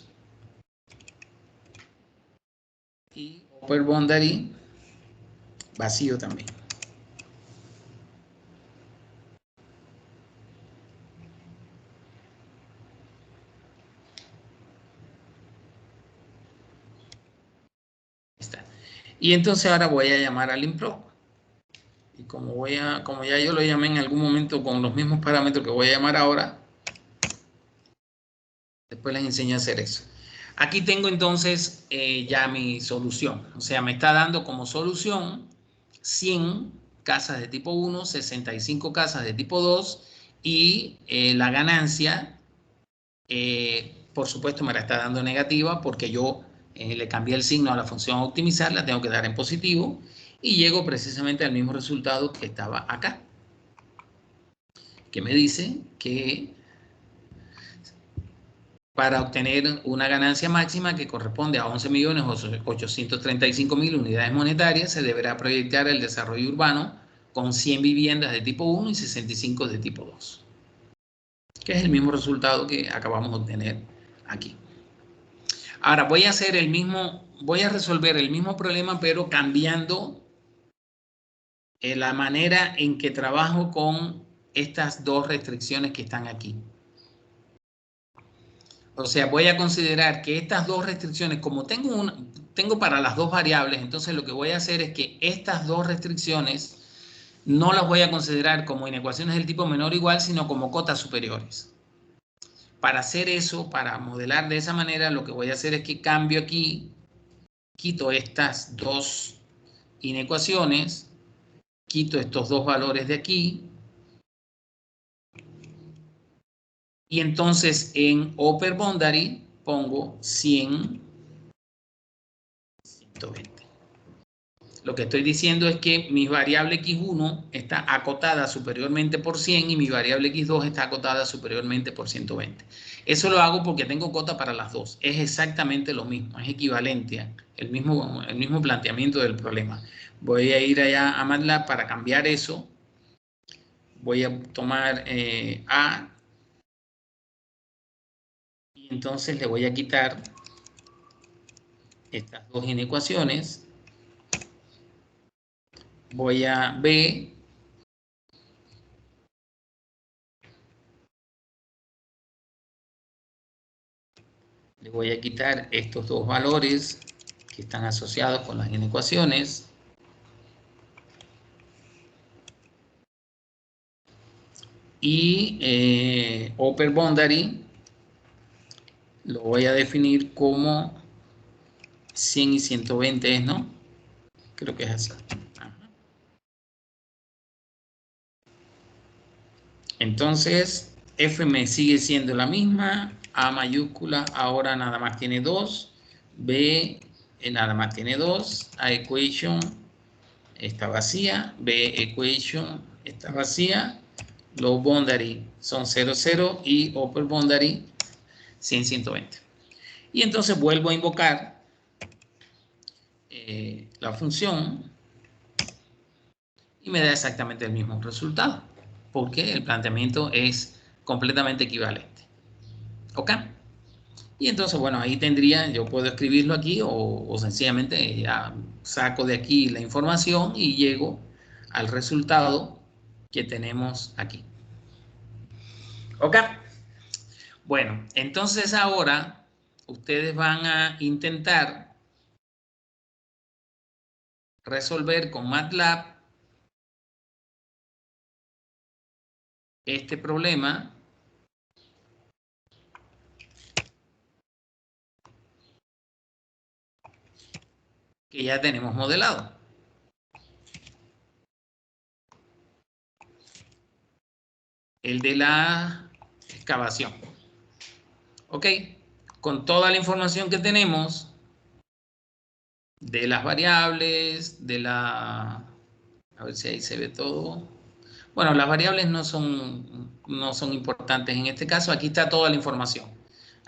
Y upper boundary, vacío también. Está. Y entonces ahora voy a llamar al improc. Y como ya yo lo llamé en algún momento con los mismos parámetros que voy a llamar ahora, después les enseño a hacer eso. Aquí tengo entonces ya mi solución. O sea, me está dando como solución 100 casas de tipo 1, 65 casas de tipo 2 y la ganancia, por supuesto, me la está dando negativa porque yo le cambié el signo a la función optimizar, la tengo que dar en positivo y llego precisamente al mismo resultado que estaba acá, que me dice que para obtener una ganancia máxima que corresponde a 11.835.000 unidades monetarias, se deberá proyectar el desarrollo urbano con 100 viviendas de tipo 1 y 65 de tipo 2, que es el mismo resultado que acabamos de obtener aquí. Ahora voy a hacer el mismo, voy a resolver el mismo problema, pero cambiando la manera en que trabajo con estas dos restricciones que están aquí. O sea, voy a considerar que estas dos restricciones, como tengo para las dos variables, entonces lo que voy a hacer es que estas dos restricciones no las voy a considerar como inecuaciones del tipo menor o igual, sino como cotas superiores. Para hacer eso, para modelar de esa manera, lo que voy a hacer es que cambio aquí, quito estas dos inecuaciones, quito estos dos valores de aquí, y entonces en upper boundary pongo 100, 120. Lo que estoy diciendo es que mi variable x1 está acotada superiormente por 100 y mi variable x2 está acotada superiormente por 120. Eso lo hago porque tengo cota para las dos. Es exactamente lo mismo, es equivalente, el mismo planteamiento del problema. Voy a ir allá a MATLAB para cambiar eso. Voy a tomar A y entonces le voy a quitar estas dos inecuaciones. Voy a B. Le voy a quitar estos dos valores que están asociados con las inecuaciones. Y upper boundary lo voy a definir como 100 y 120, ¿no? Creo que es así. Ajá. Entonces, F me sigue siendo la misma. A mayúscula ahora nada más tiene 2. B nada más tiene 2. A equation está vacía. B equation está vacía. Low boundary son 0, 0 y upper boundary 100, 120. Y entonces vuelvo a invocar la función y me da exactamente el mismo resultado, porque el planteamiento es completamente equivalente. ¿Ok? Y entonces, bueno, ahí tendría, yo puedo escribirlo aquí o sencillamente ya saco de aquí la información y llego al resultado que tenemos aquí. ¿Ok? Bueno, entonces ahora ustedes van a intentar resolver con MATLAB este problema que ya tenemos modelado. El de la excavación. ¿Ok? Con toda la información que tenemos de las variables, de la... A ver si ahí se ve todo. Bueno, las variables no son importantes en este caso. Aquí está toda la información.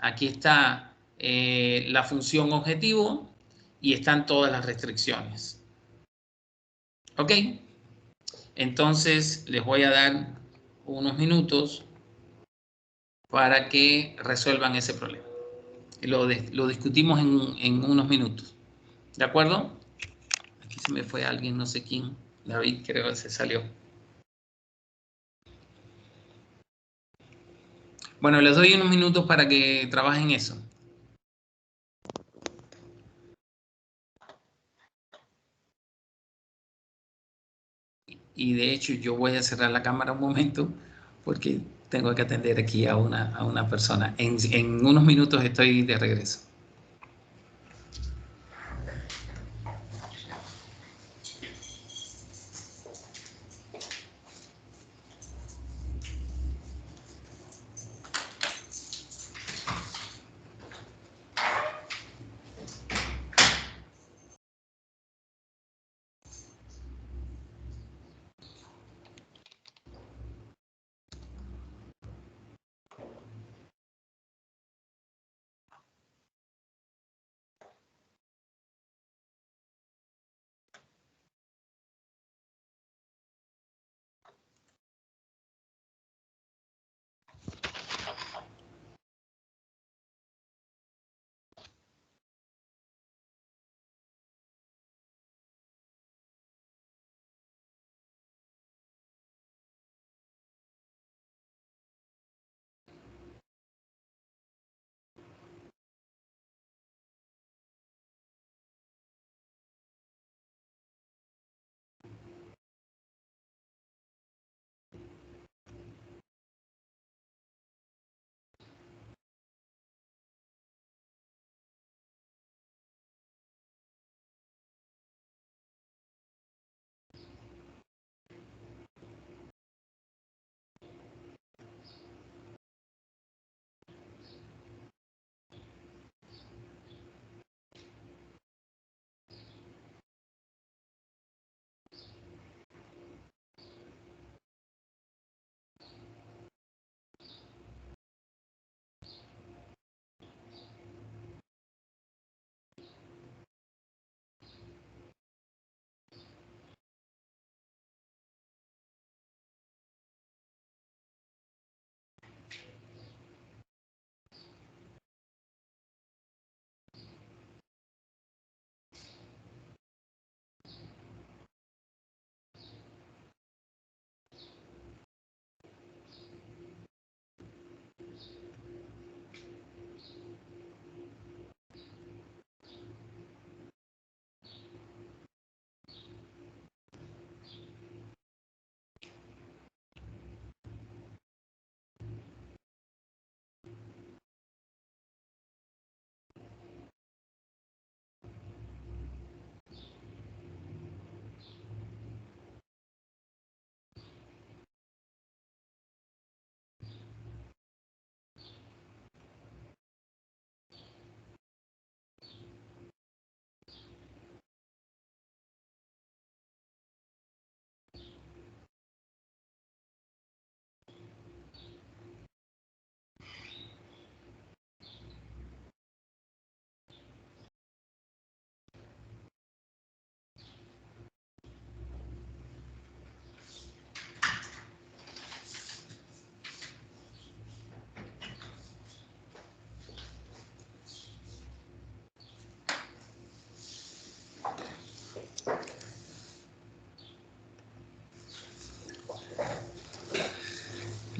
Aquí está la función objetivo y están todas las restricciones. ¿Ok? Entonces les voy a dar unos minutos para que resuelvan ese problema. Lo discutimos en unos minutos. ¿De acuerdo? Aquí se me fue alguien, no sé quién. David creo que se salió. Bueno, les doy unos minutos para que trabajen eso. Y de hecho yo voy a cerrar la cámara un momento porque tengo que atender aquí a una persona. En unos minutos estoy de regreso.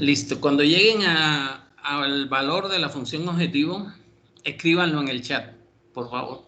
Listo. Cuando lleguen al valor de la función objetivo, escríbanlo en el chat, por favor.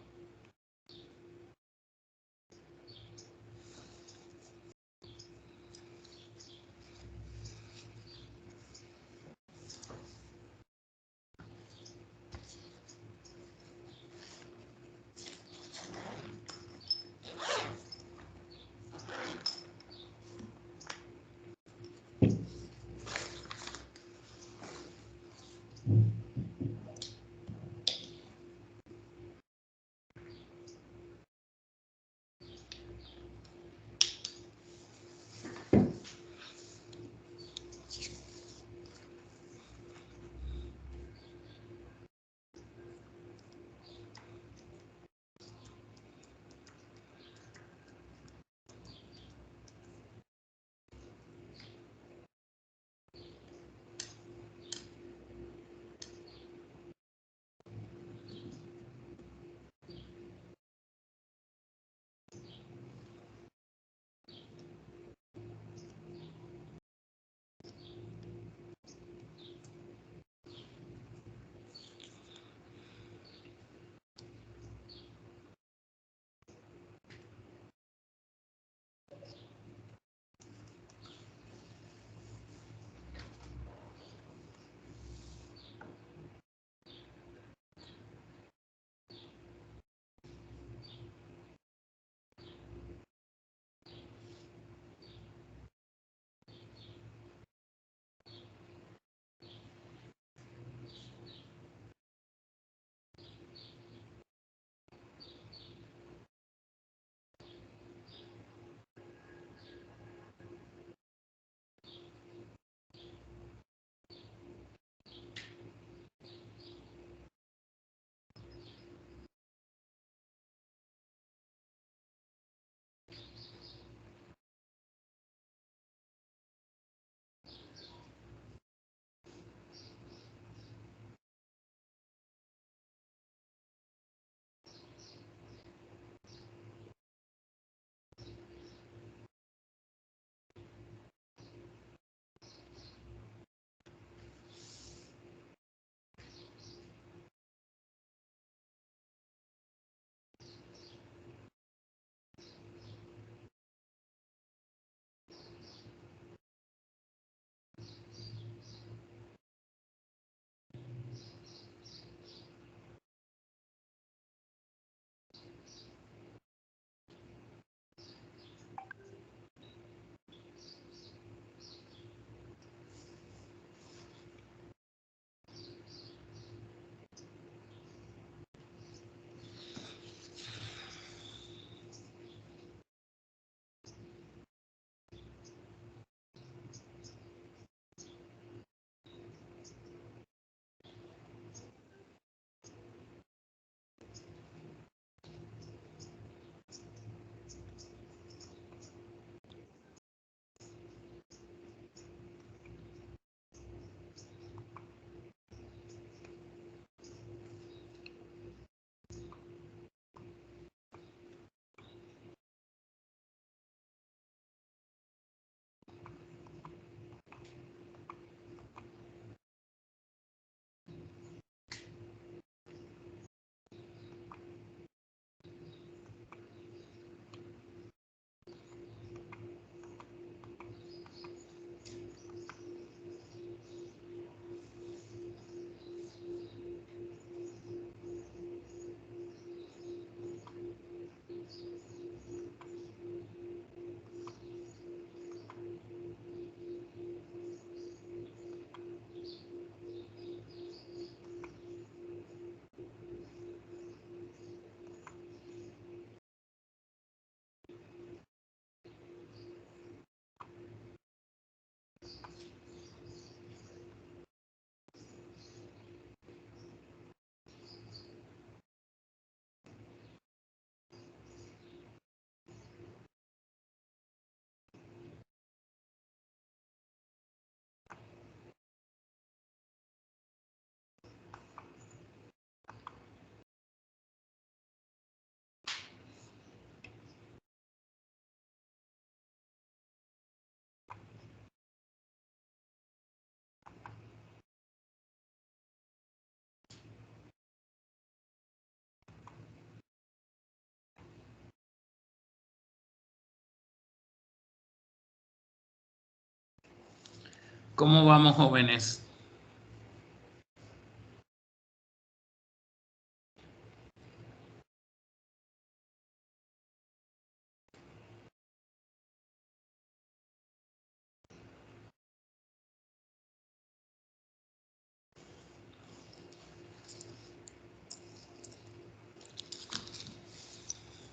¿Cómo vamos, jóvenes?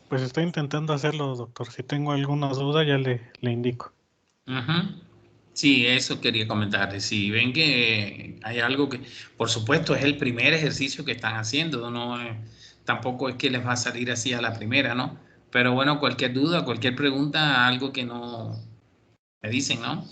Pues estoy intentando hacerlo, doctor. Si tengo alguna duda, ya le indico. Ujú. Sí, eso quería comentarles. Si ven que hay algo que, por supuesto, es el primer ejercicio que están haciendo, no tampoco es que les va a salir así a la primera, ¿no? Pero bueno, cualquier duda, cualquier pregunta, algo que no me dicen, ¿no?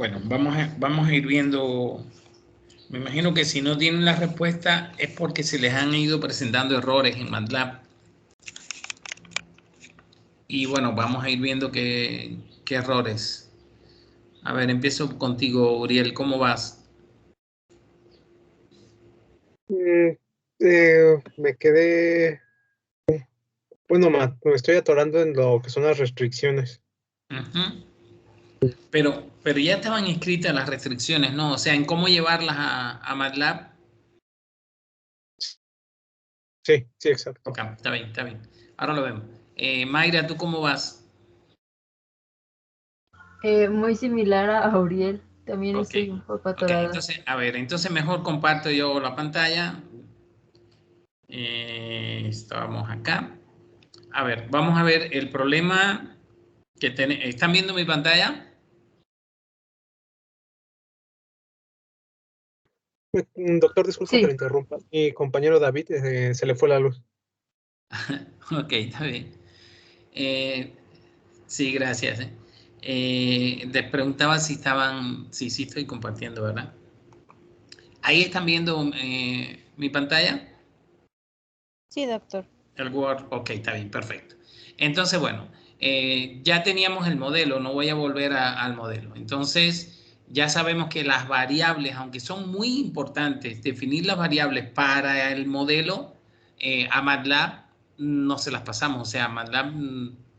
Bueno, vamos a ir viendo. Me imagino que si no tienen la respuesta es porque se les han ido presentando errores en MATLAB. Y bueno, vamos a ir viendo qué errores. A ver, empiezo contigo, Uriel. ¿Cómo vas? Me quedé, bueno, me estoy atorando en lo que son las restricciones. Ujú. Pero ya estaban escritas las restricciones, ¿no? O sea, en cómo llevarlas a MATLAB. Sí, sí, exacto. Ok, está bien, está bien. Ahora lo vemos. Mayra, ¿tú cómo vas? Muy similar a Auriel. También Ok, estoy un poco ok. atorada. Entonces, a ver, entonces mejor comparto yo la pantalla. Estábamos acá. A ver, vamos a ver el problema que tenemos. ¿Están viendo mi pantalla? Doctor, disculpa que Sí, le interrumpa. Mi compañero David se le fue la luz. Ok, está bien. Sí, gracias. Les preguntaba si estaban, sí estoy compartiendo, ¿verdad? Ahí están viendo mi pantalla, Sí, doctor. el Word. Ok, está bien, perfecto. Entonces, bueno, ya teníamos el modelo, no voy a volver al modelo. Entonces, ya sabemos que las variables, aunque son muy importantes, definir las variables para el modelo, a MATLAB no se las pasamos. O sea, MATLAB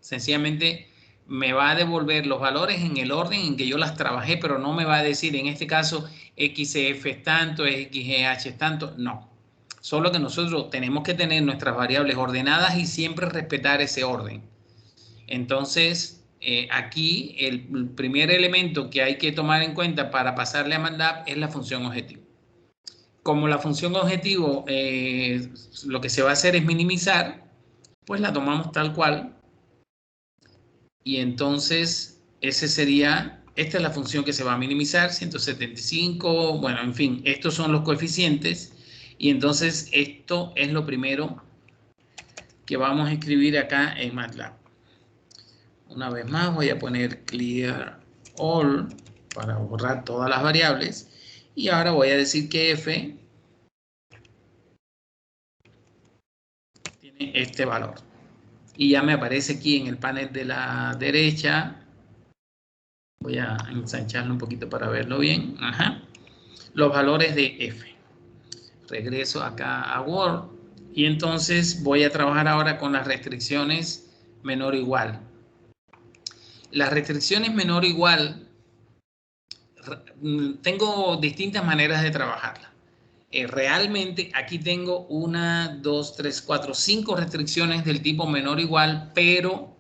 sencillamente me va a devolver los valores en el orden en que yo las trabajé, pero no me va a decir en este caso XF es tanto, XGH es tanto. No. Solo que nosotros tenemos que tener nuestras variables ordenadas y siempre respetar ese orden. Entonces, aquí el primer elemento que hay que tomar en cuenta para pasarle a MATLAB es la función objetivo. Como la función objetivo lo que se va a hacer es minimizar, pues la tomamos tal cual. Y entonces, esta es la función que se va a minimizar, 175, bueno, en fin, estos son los coeficientes. Y entonces esto es lo primero que vamos a escribir acá en MATLAB. Una vez más voy a poner clear all para borrar todas las variables. Y ahora voy a decir que f tiene este valor. Y ya me aparece aquí en el panel de la derecha. Voy a ensancharlo un poquito para verlo bien. Ajá. Los valores de f. Regreso acá a Word. Y entonces voy a trabajar ahora con las restricciones menor o igual. Las restricciones menor o igual, tengo distintas maneras de trabajarla. Realmente aquí tengo 1, 2, 3, 4, 5 restricciones del tipo menor o igual, pero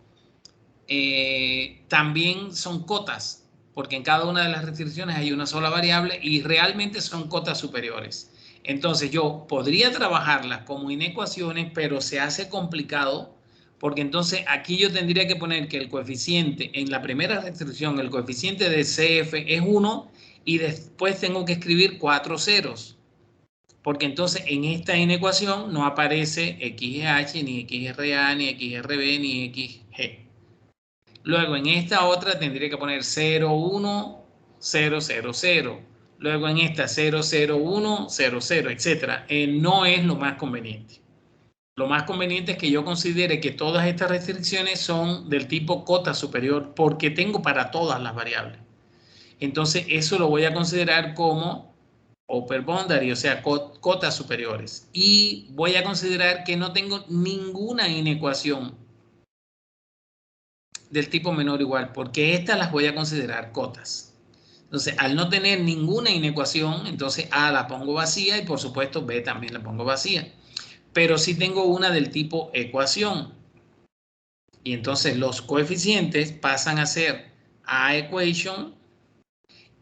también son cotas, porque en cada una de las restricciones hay una sola variable y realmente son cotas superiores. Entonces yo podría trabajarlas como inecuaciones, pero se hace complicado porque entonces aquí yo tendría que poner que el coeficiente en la primera restricción, el coeficiente de CF es 1 y después tengo que escribir 4 ceros. Porque entonces en esta inecuación no aparece XGH, ni XRA, ni XRB, ni XG. Luego en esta otra tendría que poner 0, 1, 0, 0, 0. Luego en esta 0, 0, 1, 0, 0, etc. No es lo más conveniente. Lo más conveniente es que yo considere que todas estas restricciones son del tipo cota superior porque tengo para todas las variables. Entonces eso lo voy a considerar como upper boundary, o sea, cotas superiores. Y voy a considerar que no tengo ninguna inecuación del tipo menor o igual, porque estas las voy a considerar cotas. Entonces, al no tener ninguna inecuación, entonces A la pongo vacía y por supuesto B también la pongo vacía. Pero sí tengo una del tipo ecuación. Y entonces los coeficientes pasan a ser A equation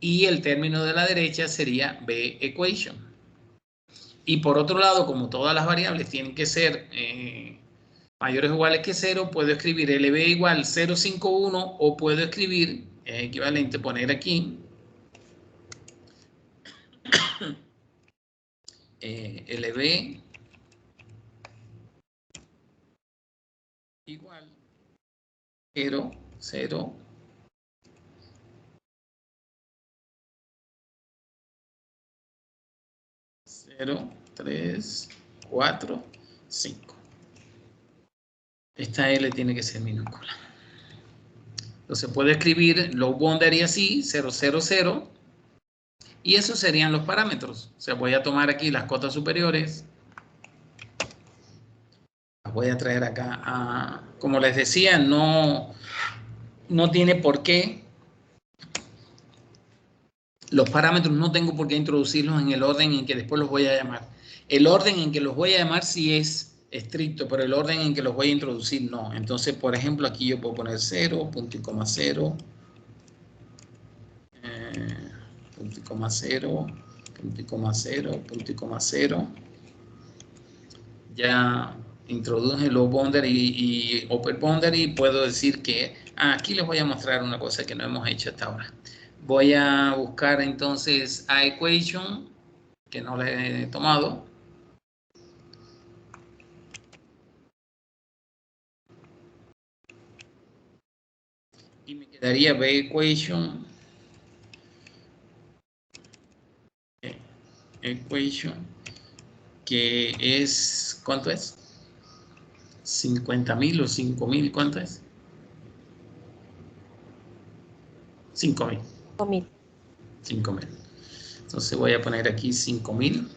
y el término de la derecha sería B equation. Y por otro lado, como todas las variables tienen que ser mayores o iguales que 0, puedo escribir LB igual 051 o puedo escribir, es equivalente poner aquí, LB igual 0, 0, 0, 3, 4, 5. Esta L tiene que ser minúscula. Entonces puedo escribir low boundary así, 0, 0, 0. Y esos serían los parámetros. O sea, voy a tomar aquí las cotas superiores. Las voy a traer acá. Como les decía, no tiene por qué. Los parámetros no tengo por qué introducirlos en el orden en que después los voy a llamar. El orden en que los voy a llamar sí es estricto, pero el orden en que los voy a introducir no. Entonces, por ejemplo, aquí yo puedo poner 0, punto y coma 0, punto y coma 0, punto y coma 0, punto y coma 0. Ya introduje low boundary y upper boundary y puedo decir que aquí les voy a mostrar una cosa que no hemos hecho hasta ahora. Voy a buscar entonces a equation, que no le he tomado. Y me quedaría B equation. Equation, que es, ¿cuánto es? 50.000 o 5.000, ¿cuánto es? 5.000. 5.000. 5.000. Entonces voy a poner aquí 5.000.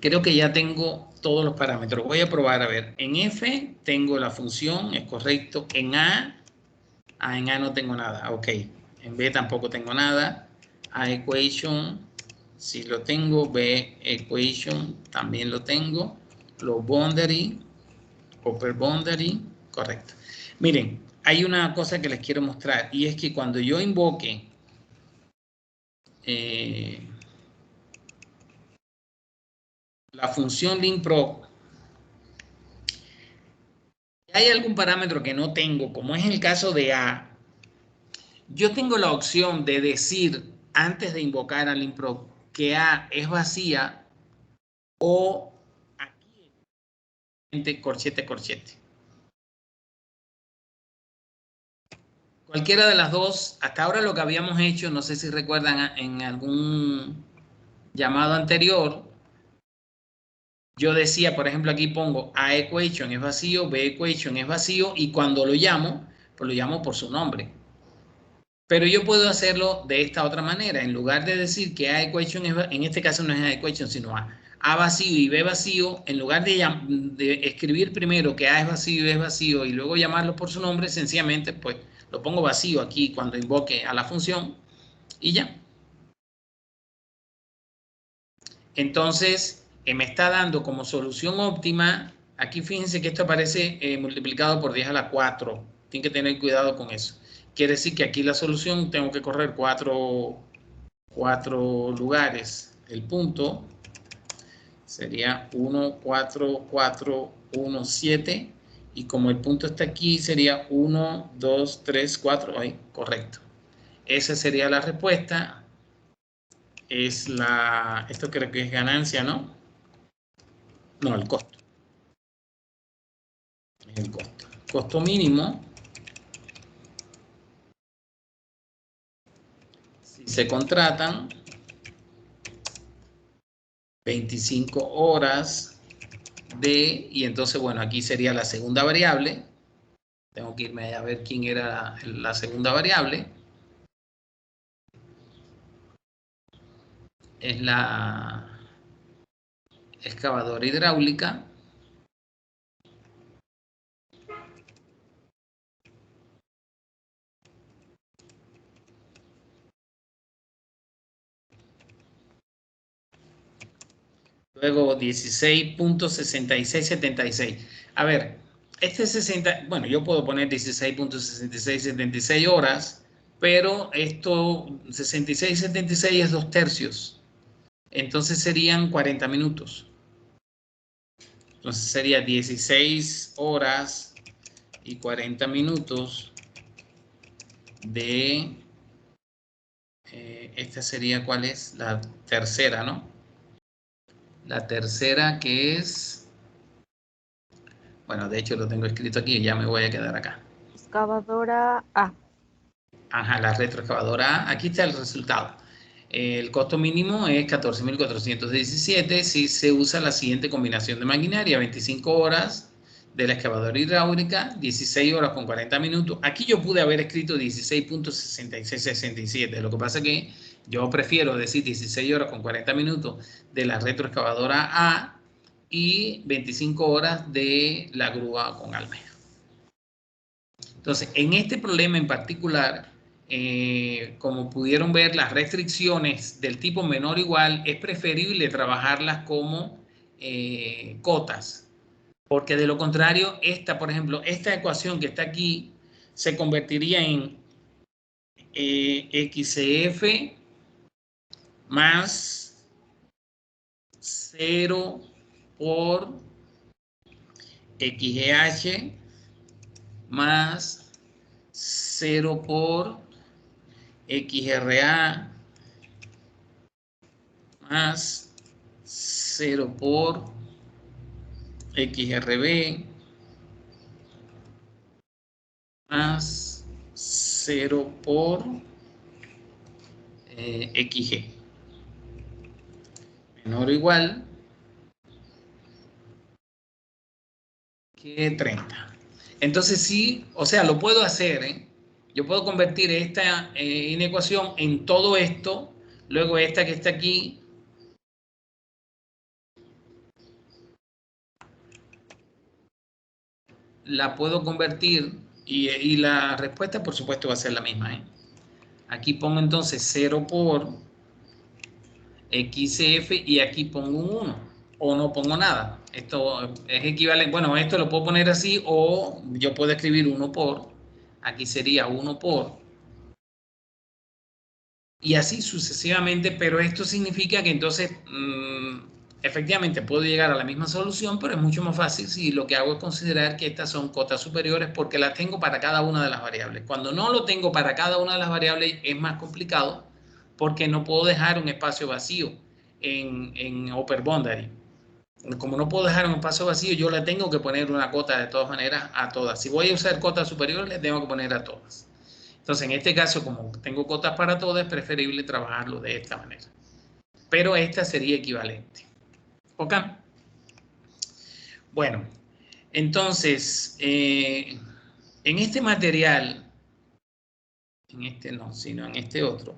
Creo que ya tengo todos los parámetros. Voy a probar, a ver. En F tengo la función, es correcto. En A no tengo nada. Ok. En B tampoco tengo nada. A equation, sí lo tengo. B equation, también lo tengo. Low boundary, upper boundary, correcto. Miren, hay una cosa que les quiero mostrar y es que cuando yo invoque la función LINPROC, hay algún parámetro que no tengo, como es el caso de A, yo tengo la opción de decir antes de invocar a LINPROC que A es vacía o aquí corchete, corchete. Cualquiera de las dos, hasta ahora lo que habíamos hecho, no sé si recuerdan en algún llamado anterior, yo decía, por ejemplo, aquí pongo A equation es vacío, B equation es vacío, y cuando lo llamo, pues lo llamo por su nombre. Pero yo puedo hacerlo de esta otra manera. En lugar de decir que A equation es, en este caso no es A equation, sino A vacío y B vacío, en lugar de escribir primero que A es vacío y B es vacío y luego llamarlo por su nombre, sencillamente pues lo pongo vacío aquí cuando invoque a la función y ya. Entonces, me está dando como solución óptima, aquí fíjense que esto aparece multiplicado por 10 a la 4. Tienen que tener cuidado con eso. Quiere decir que aquí la solución tengo que correr 4 lugares. El punto sería 1, 4, 4, 1, 7. Y como el punto está aquí, sería 1, 2, 3, 4. Ahí, correcto. Esa sería la respuesta. Es esto creo que es ganancia, ¿no? No, el costo. El costo. Costo mínimo. Si se contratan 25 horas y entonces, bueno, aquí sería la segunda variable. Tengo que irme a ver quién era la segunda variable. Es la excavadora hidráulica. Luego 16.6676. A ver, este 60, bueno, yo puedo poner 16.6676 horas, pero esto 66.76 es 2/3. Entonces serían 40 minutos. Entonces sería 16 horas y 40 minutos de... esta sería, ¿cuál es? La tercera, ¿no? La tercera que es... Bueno, de hecho lo tengo escrito aquí y ya me voy a quedar acá. Excavadora A. Ajá, la retroexcavadora A. Aquí está el resultado. El costo mínimo es 14.417 si se usa la siguiente combinación de maquinaria: 25 horas de la excavadora hidráulica, 16 horas con 40 minutos. Aquí yo pude haber escrito 16.6667. Lo que pasa es que yo prefiero decir 16 horas con 40 minutos de la retroexcavadora A y 25 horas de la grúa con almena. Entonces, en este problema en particular, como pudieron ver, las restricciones del tipo menor o igual es preferible trabajarlas como cotas, porque de lo contrario, por ejemplo, esta ecuación que está aquí se convertiría en XCF más 0 por XGH más 0 por XRA más 0 por XRB más 0 por XG menor o igual que 30. Entonces sí, o sea, lo puedo hacer, ¿eh? Yo puedo convertir esta inecuación en todo esto, luego esta que está aquí, la puedo convertir y la respuesta por supuesto va a ser la misma, ¿eh? Aquí pongo entonces 0 por XF y aquí pongo un 1 o no pongo nada. Esto es equivalente, bueno, esto lo puedo poner así o yo puedo escribir 1 por, aquí sería 1 por, y así sucesivamente, pero esto significa que entonces efectivamente puedo llegar a la misma solución, pero es mucho más fácil si lo que hago es considerar que estas son cotas superiores porque las tengo para cada una de las variables. Cuando no lo tengo para cada una de las variables es más complicado porque no puedo dejar un espacio vacío en upper boundary. Como no puedo dejar un espacio vacío, yo le tengo que poner una cota de todas maneras a todas. Si voy a usar cotas superiores, le tengo que poner a todas. Entonces, en este caso, como tengo cotas para todas, es preferible trabajarlo de esta manera. Pero esta sería equivalente. ¿Ok? Bueno, entonces, en este material, en este no, sino en este otro,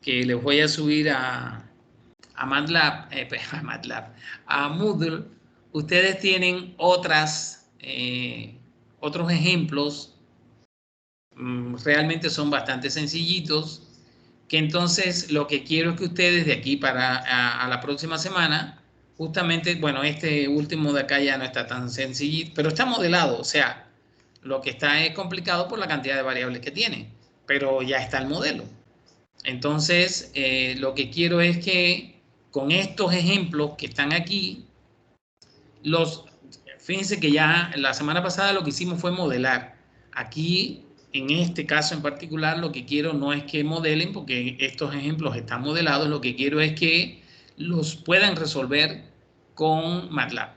que les voy a subir a MATLAB, a Moodle, ustedes tienen otros ejemplos. Realmente son bastante sencillitos, que entonces lo que quiero es que ustedes de aquí a la próxima semana, justamente, bueno, este último de acá ya no está tan sencillito, pero está modelado, o sea, lo que está es complicado por la cantidad de variables que tiene, pero ya está el modelo. Entonces, lo que quiero es que con estos ejemplos que están aquí, fíjense que ya la semana pasada lo que hicimos fue modelar. Aquí, en este caso en particular, lo que quiero no es que modelen, porque estos ejemplos están modelados, lo que quiero es que los puedan resolver con MATLAB.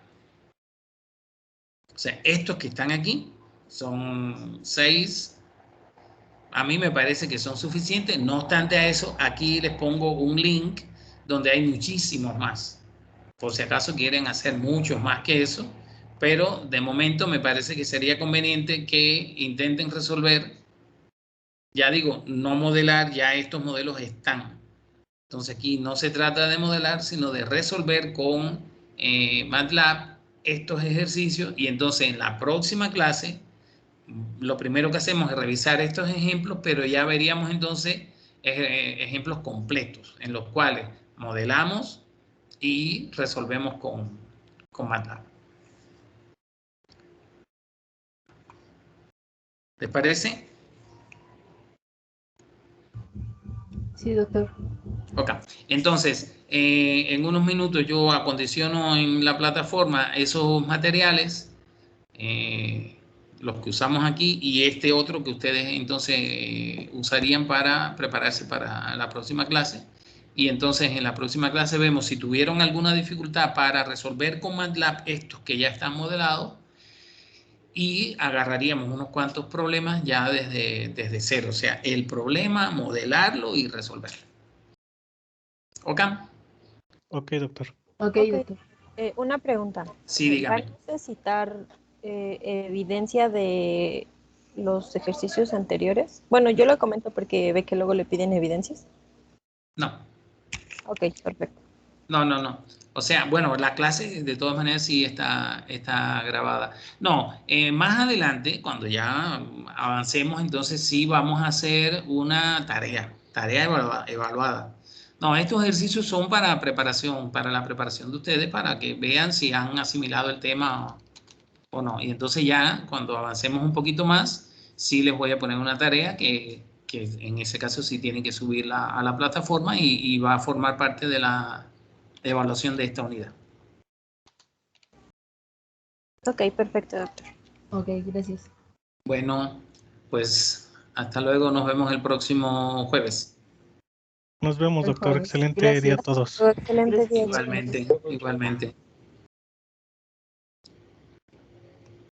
O sea, estos que están aquí son 6. A mí me parece que son suficientes. No obstante a eso, aquí les pongo un link donde hay muchísimos más. Por si acaso quieren hacer muchos más que eso. Pero de momento me parece que sería conveniente que intenten resolver. Ya digo, no modelar, ya estos modelos están. Entonces aquí no se trata de modelar, sino de resolver con MATLAB estos ejercicios. Y entonces en la próxima clase, lo primero que hacemos es revisar estos ejemplos, pero ya veríamos entonces ejemplos completos en los cuales modelamos y resolvemos con MATLAB. ¿Les parece? Sí, doctor. Ok. Entonces, en unos minutos yo acondiciono en la plataforma esos materiales, los que usamos aquí, y este otro que ustedes entonces usarían para prepararse para la próxima clase. Y entonces en la próxima clase vemos si tuvieron alguna dificultad para resolver con MATLAB estos que ya están modelados, y agarraríamos unos cuantos problemas ya desde cero. O sea, el problema, modelarlo y resolverlo. ¿Ok? Ok, doctor. Ok, Ok. doctor. Una pregunta. Sí, ¿Va a dígame. necesitar evidencia de los ejercicios anteriores? Bueno, yo lo comento porque ve que luego le piden evidencias. No. Ok, perfecto. No. O sea, bueno, la clase de todas maneras sí está grabada. No, más adelante, cuando ya avancemos, entonces sí vamos a hacer una tarea evaluada. No, estos ejercicios son para preparación, para la preparación de ustedes, para que vean si han asimilado el tema o no. Y entonces ya, cuando avancemos un poquito más, sí les voy a poner una tarea que en ese caso sí tienen que subirla a la plataforma y va a formar parte de la evaluación de esta unidad. Ok, perfecto, doctor. Ok, gracias. Bueno, pues hasta luego, nos vemos el próximo jueves. Nos vemos, El doctor. jueves. Excelente día a Gracias. todos. Excelente día. Igualmente, igualmente.